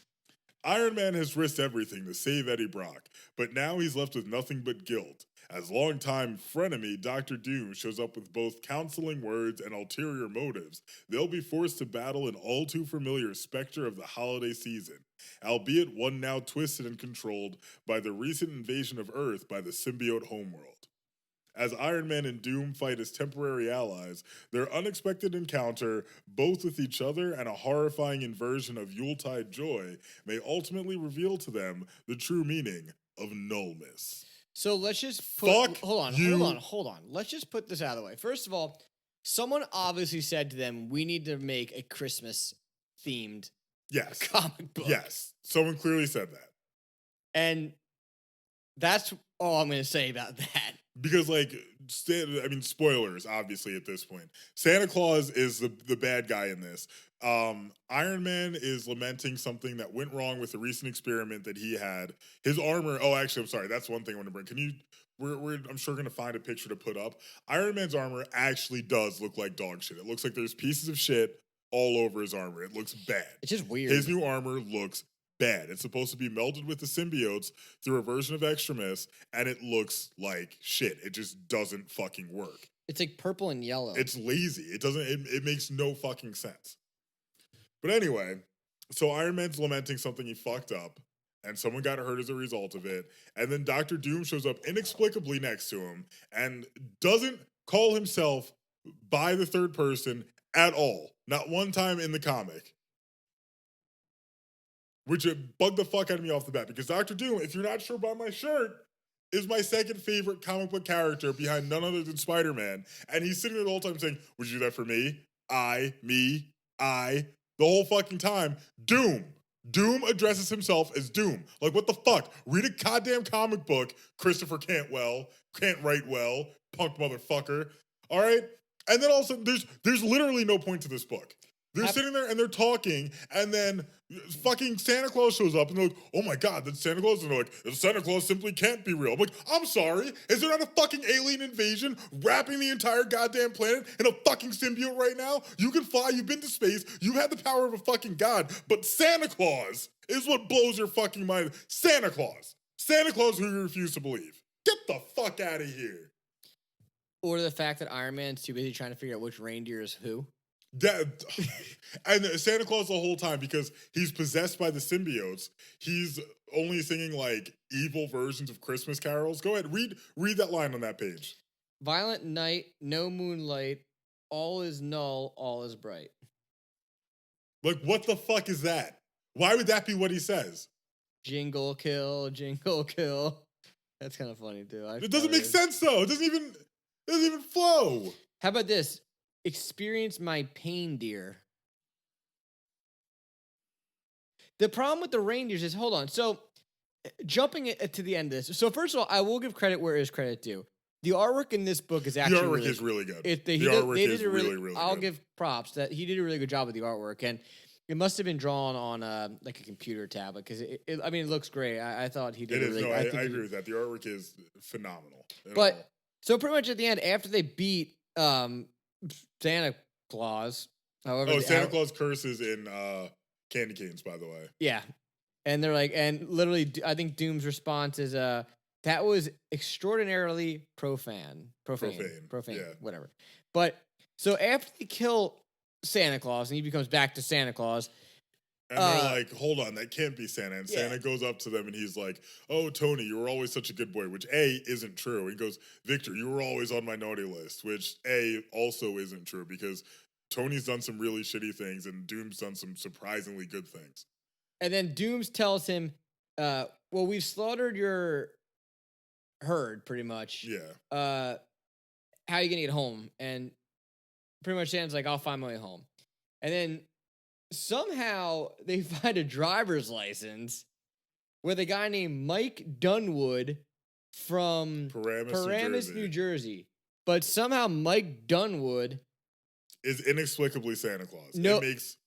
Speaker 2: Iron Man has risked everything to save Eddie Brock, but now he's left with nothing but guilt. As longtime frenemy, Dr. Doom shows up with both counseling words and ulterior motives. They'll be forced to battle an all-too-familiar specter of the holiday season, albeit one now twisted and controlled by the recent invasion of Earth by the symbiote homeworld. As Iron Man and Doom fight as temporary allies, their unexpected encounter, both with each other and a horrifying inversion of Yuletide joy, may ultimately reveal to them the true meaning of nullness.
Speaker 1: So let's just put, hold on. Let's just put this out of the way. First of all, someone obviously said to them, we need to make a Christmas themed comic book.
Speaker 2: Yes. Someone clearly said that.
Speaker 1: And that's all I'm going to say about that.
Speaker 2: Because, spoilers, obviously, at this point. Santa Claus is the bad guy in this. Iron Man is lamenting something that went wrong with a recent experiment that he had. His armor, I'm sorry, that's one thing I want to bring. I'm sure going to find a picture to put up. Iron Man's armor actually does look like dog shit. It looks like there's pieces of shit all over his armor. It looks bad.
Speaker 1: It's just weird.
Speaker 2: His new armor looks bad. It's supposed to be melded with the symbiotes through a version of Extremis, and it looks like shit. It just doesn't fucking work.
Speaker 1: It's like purple and yellow.
Speaker 2: It's lazy. It makes no fucking sense. But anyway, so Iron Man's lamenting something he fucked up, and someone got hurt as a result of it, and then Dr. Doom shows up inexplicably next to him and doesn't call himself by the third person at all. Not one time in the comic. Which bugged the fuck out of me off the bat, because Dr. Doom, if you're not sure by my shirt, is my second favorite comic book character behind none other than Spider-Man. And he's sitting there the whole time saying, would you do that for me? me, the whole fucking time. Doom. Doom addresses himself as Doom. Like, what the fuck? Read a goddamn comic book, Christopher can't write well, punk motherfucker. All right? And then also, there's literally no point to this book. They're sitting there and they're talking, and then fucking Santa Claus shows up, and they're like, oh my God, that's Santa Claus? And they're like, Santa Claus simply can't be real. I'm like, I'm sorry, is there not a fucking alien invasion wrapping the entire goddamn planet in a fucking symbiote right now? You can fly, you've been to space, you have the power of a fucking god, but Santa Claus is what blows your fucking mind. Santa Claus who you refuse to believe. Get the fuck out of here.
Speaker 1: Or the fact that Iron Man's too busy trying to figure out which reindeer is who.
Speaker 2: That, and Santa Claus the whole time, because he's possessed by the symbiotes, he's only singing like evil versions of Christmas carols. Go ahead, read that line on that page.
Speaker 1: Violent night, no moonlight, all is null, all is bright.
Speaker 2: Like, what the fuck is that? Why would that be what he says?
Speaker 1: Jingle kill, jingle kill. That's kind of funny too.
Speaker 2: It doesn't make sense though. It doesn't even flow.
Speaker 1: How about this? Experience my pain, dear. The problem with the reindeers is, hold on. So, jumping to the end of this. So, first of all, I will give credit where is credit due. The artwork in this book is actually
Speaker 2: the artwork is really good.
Speaker 1: The
Speaker 2: artwork is really good.
Speaker 1: I'll give props that he did a really good job with the artwork, and it must have been drawn on like a computer tablet because it looks great. I thought he did.
Speaker 2: I agree with that. The artwork is phenomenal.
Speaker 1: But so pretty much at the end, after they beat Santa Claus. However,
Speaker 2: Santa Claus curses in candy canes, by the way.
Speaker 1: Yeah. And they're like, and literally, I think Doom's response is, that was extraordinarily profane,
Speaker 2: yeah.
Speaker 1: Whatever. But so after they kill Santa Claus and he becomes back to Santa Claus.
Speaker 2: And they're like, hold on, that can't be Santa. And Santa goes up to them and he's like, oh, Tony, you were always such a good boy, which A, isn't true. He goes, Victor, you were always on my naughty list, which A, also isn't true because Tony's done some really shitty things and Doom's done some surprisingly good things.
Speaker 1: And then Dooms tells him, well, we've slaughtered your herd pretty much.
Speaker 2: Yeah.
Speaker 1: How are you going to get home? And pretty much Santa's like, I'll find my way home. And then somehow they find a driver's license with a guy named Mike Dunwood from Paramus, New Jersey. But somehow Mike Dunwood
Speaker 2: is inexplicably Santa Claus.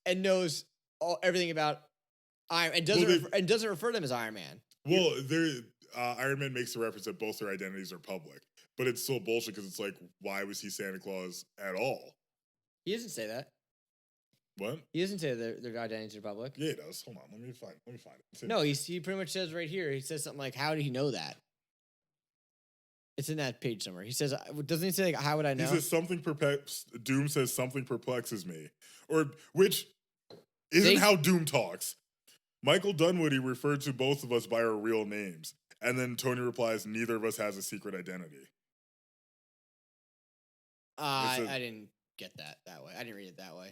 Speaker 1: And knows everything about Iron and doesn't refer to them as Iron Man.
Speaker 2: Well, Iron Man makes the reference that both their identities are public, but it's still bullshit because it's like, why was he Santa Claus at all?
Speaker 1: He doesn't say that.
Speaker 2: What?
Speaker 1: He doesn't say their identities are public.
Speaker 2: Yeah, he does. Hold on, let me find it.
Speaker 1: No, he pretty much says right here. He says something like, "How did he know that?" It's in that page somewhere. He says, doesn't he say like, "How would I know?"
Speaker 2: He says Doom says something perplexes me, or which isn't how Doom talks. Michael Dunwoody referred to both of us by our real names, and then Tony replies, "Neither of us has a secret identity."
Speaker 1: I didn't get that way. I didn't read it that way.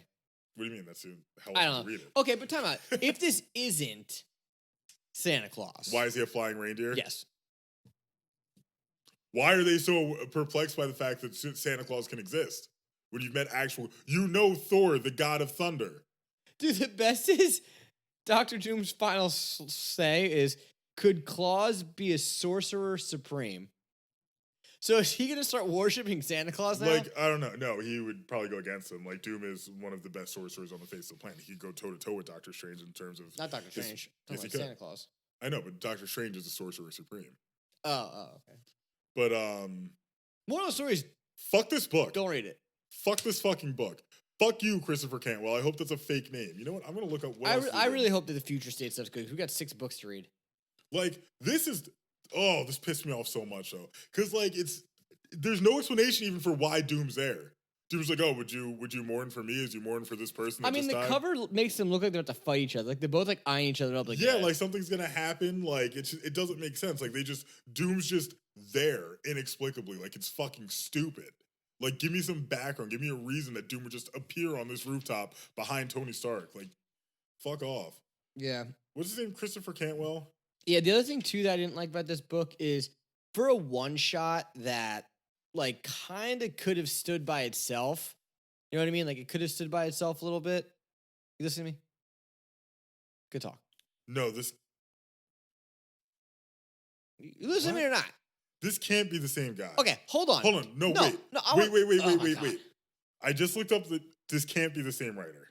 Speaker 2: What do you mean? That's how
Speaker 1: I
Speaker 2: else
Speaker 1: don't
Speaker 2: to read it.
Speaker 1: Okay, but time out. If this isn't Santa Claus,
Speaker 2: why is he a flying reindeer?
Speaker 1: Yes.
Speaker 2: Why are they so perplexed by the fact that Santa Claus can exist when you've met Thor, the god of thunder?
Speaker 1: Dude, the best is Dr. Doom's final say is, "Could Claus be a sorcerer supreme?" So is he going to start worshiping Santa Claus now?
Speaker 2: Like, I don't know. No, he would probably go against him. Like, Doom is one of the best sorcerers on the face of the planet. He'd go toe-to-toe with Doctor Strange in terms of...
Speaker 1: Not Doctor Strange.
Speaker 2: Yes, he
Speaker 1: Santa Claus.
Speaker 2: I know, but Doctor Strange is a sorcerer supreme.
Speaker 1: Oh, okay.
Speaker 2: But,
Speaker 1: moral of the story is...
Speaker 2: fuck this book.
Speaker 1: Don't read it.
Speaker 2: Fuck this fucking book. Fuck you, Christopher Cantwell. I hope that's a fake name. You know what? I'm going to look up what else
Speaker 1: I really hope that the future state stuff's good. We got 6 books to read.
Speaker 2: Like, this is... Oh, this pissed me off so much, though. Because, like, there's no explanation even for why Doom's there. Doom's like, oh, would you mourn for me as you mourn for this person?
Speaker 1: I mean, the cover makes them look like they're about to fight each other. Like, they're both, like, eyeing each other up. Like, yeah,
Speaker 2: like, something's going to happen. Like, it doesn't make sense. Like, Doom's just there inexplicably. Like, it's fucking stupid. Like, give me some background. Give me a reason that Doom would just appear on this rooftop behind Tony Stark. Like, fuck off.
Speaker 1: Yeah.
Speaker 2: What's his name? Christopher Cantwell?
Speaker 1: Yeah, the other thing, too, that I didn't like about this book is for a one-shot that, like, kind of could have stood by itself, You know what I mean? Like, it could have stood by itself a little bit. You listen to me? Good talk.
Speaker 2: No, this.
Speaker 1: You listen to me or not?
Speaker 2: This can't be the same guy.
Speaker 1: Okay, hold on.
Speaker 2: Hold on. No, wait.
Speaker 1: No,
Speaker 2: Wait. I just looked up this can't be the same writer.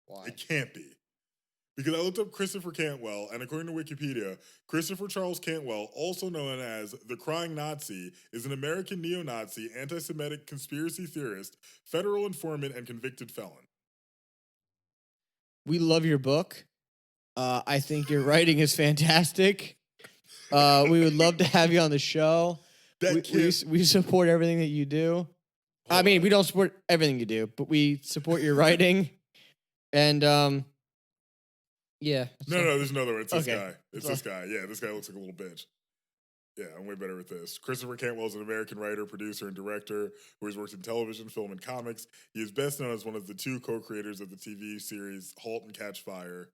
Speaker 1: Why?
Speaker 2: It can't be. Because I looked up Christopher Cantwell, and according to Wikipedia, Christopher Charles Cantwell, also known as the Crying Nazi, is an American neo-Nazi, anti-Semitic conspiracy theorist, federal informant, and convicted felon.
Speaker 1: We love your book. I think your writing is fantastic. We would love to have you on the show. We support everything that you do. I mean, we don't support everything you do, but we support your writing. And yeah.
Speaker 2: No, there's another one. It's this
Speaker 1: Okay.
Speaker 2: guy. It's this guy. Yeah, this guy looks like a little bitch. Yeah, I'm way better with this. Christopher Cantwell is an American writer, producer, and director who has worked in television, film, and comics. He is best known as one of the two co-creators of the TV series *Halt and Catch Fire*.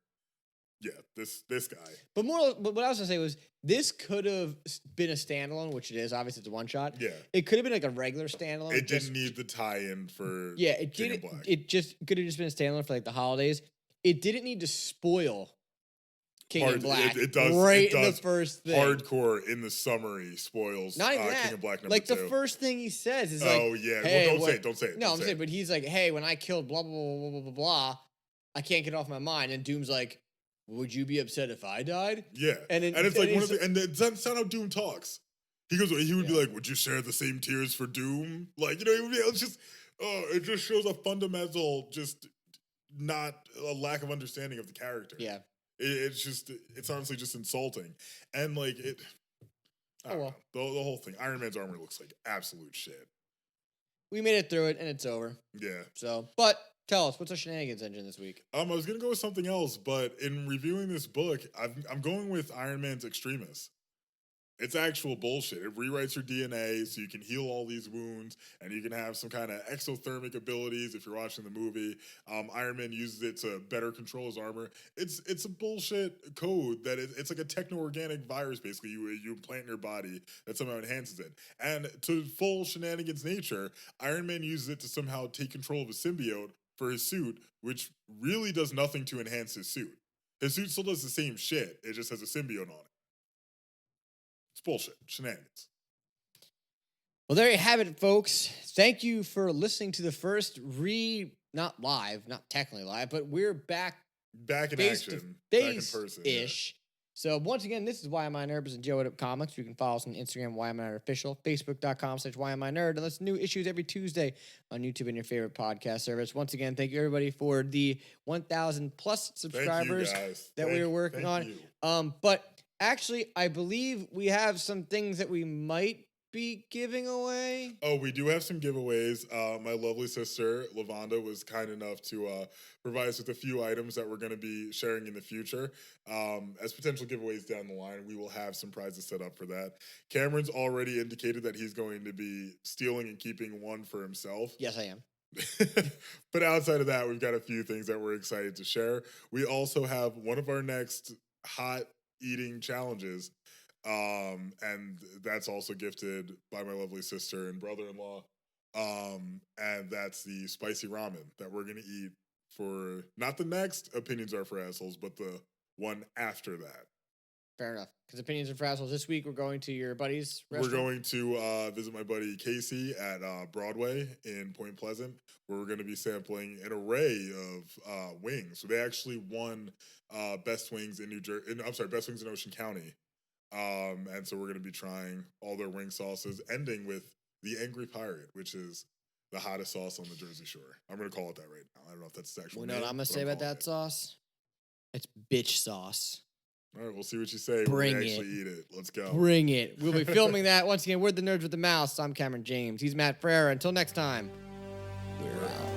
Speaker 2: Yeah, this guy.
Speaker 1: But what I was gonna say was this could have been a standalone, which it is. Obviously, it's a one shot.
Speaker 2: Yeah,
Speaker 1: it could have been like a regular standalone.
Speaker 2: It didn't need the tie-in for
Speaker 1: it
Speaker 2: King
Speaker 1: did.
Speaker 2: and Black.
Speaker 1: It just could have just been a standalone for like the holidays. It didn't need to spoil King and Black.
Speaker 2: It does
Speaker 1: right in the first thing.
Speaker 2: Hardcore in the summary spoils
Speaker 1: Not even
Speaker 2: King and Black #2.
Speaker 1: Like the first thing he says is like,
Speaker 2: "Oh yeah,
Speaker 1: hey,
Speaker 2: well, don't say it.
Speaker 1: No, I'm saying, but he's like, hey, when I killed blah blah blah blah blah blah, I can't get off my mind. And Doom's like, would you be upset if I died?
Speaker 2: Yeah, and it's like one of the, and that's not how Doom talks. He goes, he would be like, would you share the same tears for Doom? Like, you know, it's just, it just shows a fundamental, just not a lack of understanding of the character.
Speaker 1: Yeah.
Speaker 2: It's honestly just insulting. And like it, I don't know. The whole thing, Iron Man's armor looks like absolute shit.
Speaker 1: We made it through it and it's over.
Speaker 2: Yeah.
Speaker 1: So, but tell us, what's our shenanigans engine this week?
Speaker 2: I was gonna go with something else, but in reviewing this book, I'm going with Iron Man's Extremis. It's actual bullshit. It rewrites your DNA so you can heal all these wounds and you can have some kind of exothermic abilities if you're watching the movie. Iron Man uses it to better control his armor. It's a bullshit code that it's like a techno-organic virus, basically, you implant in your body that somehow enhances it. And to full shenanigans nature, Iron Man uses it to somehow take control of a symbiote for his suit, which really does nothing to enhance his suit. His suit still does the same shit. It just has a symbiote on it. It's bullshit. Shenanigans.
Speaker 1: Well, there you have it, folks. Thank you for listening to the first not live, not technically live, but we're back
Speaker 2: in action. Back in person-ish.
Speaker 1: Yeah. So once again, this is Why Am I Nerd and Joe at Comics. You can follow us on Instagram, Why Am I Nerd Official, Facebook.com/Why Am I Nerd, and listen to new issues every Tuesday on YouTube and your favorite podcast service. Once again, thank you everybody for the 1,000 plus subscribers that we were working on. But actually, I believe we have some things that we might be giving away.
Speaker 2: Oh, we do have some giveaways. My lovely sister, Lavonda, was kind enough to provide us with a few items that we're going to be sharing in the future. As potential giveaways down the line, we will have some prizes set up for that. Cameron's already indicated that he's going to be stealing and keeping one for himself.
Speaker 1: Yes, I am.
Speaker 2: But outside of that, we've got a few things that we're excited to share. We also have one of our next hot eating challenges, and that's also gifted by my lovely sister and brother-in-law, and that's the spicy ramen that we're gonna eat for not the next Opinions Are for Assholes, but the one after that.
Speaker 1: Fair enough, because Opinions Are for Assholes this week, we're going to your buddy's restaurant.
Speaker 2: We're going to visit my buddy Casey at Broadway in Point Pleasant, where we're going to be sampling an array of wings. So they actually won Best Wings in Best Wings in Ocean County. And so we're going to be trying all their wing sauces, ending with the Angry Pirate, which is the hottest sauce on the Jersey Shore. I'm going to call it that right now. I don't know if that's the actual name.
Speaker 1: You know what I'm going to say about that sauce? It's bitch sauce.
Speaker 2: All right, we'll see what you say
Speaker 1: Bring
Speaker 2: when we actually eat it. Let's go.
Speaker 1: Bring it. We'll be filming that. Once again, we're the Nerds with the Mouse. I'm Cameron James. He's Matt Ferreira. Until next time, we're out.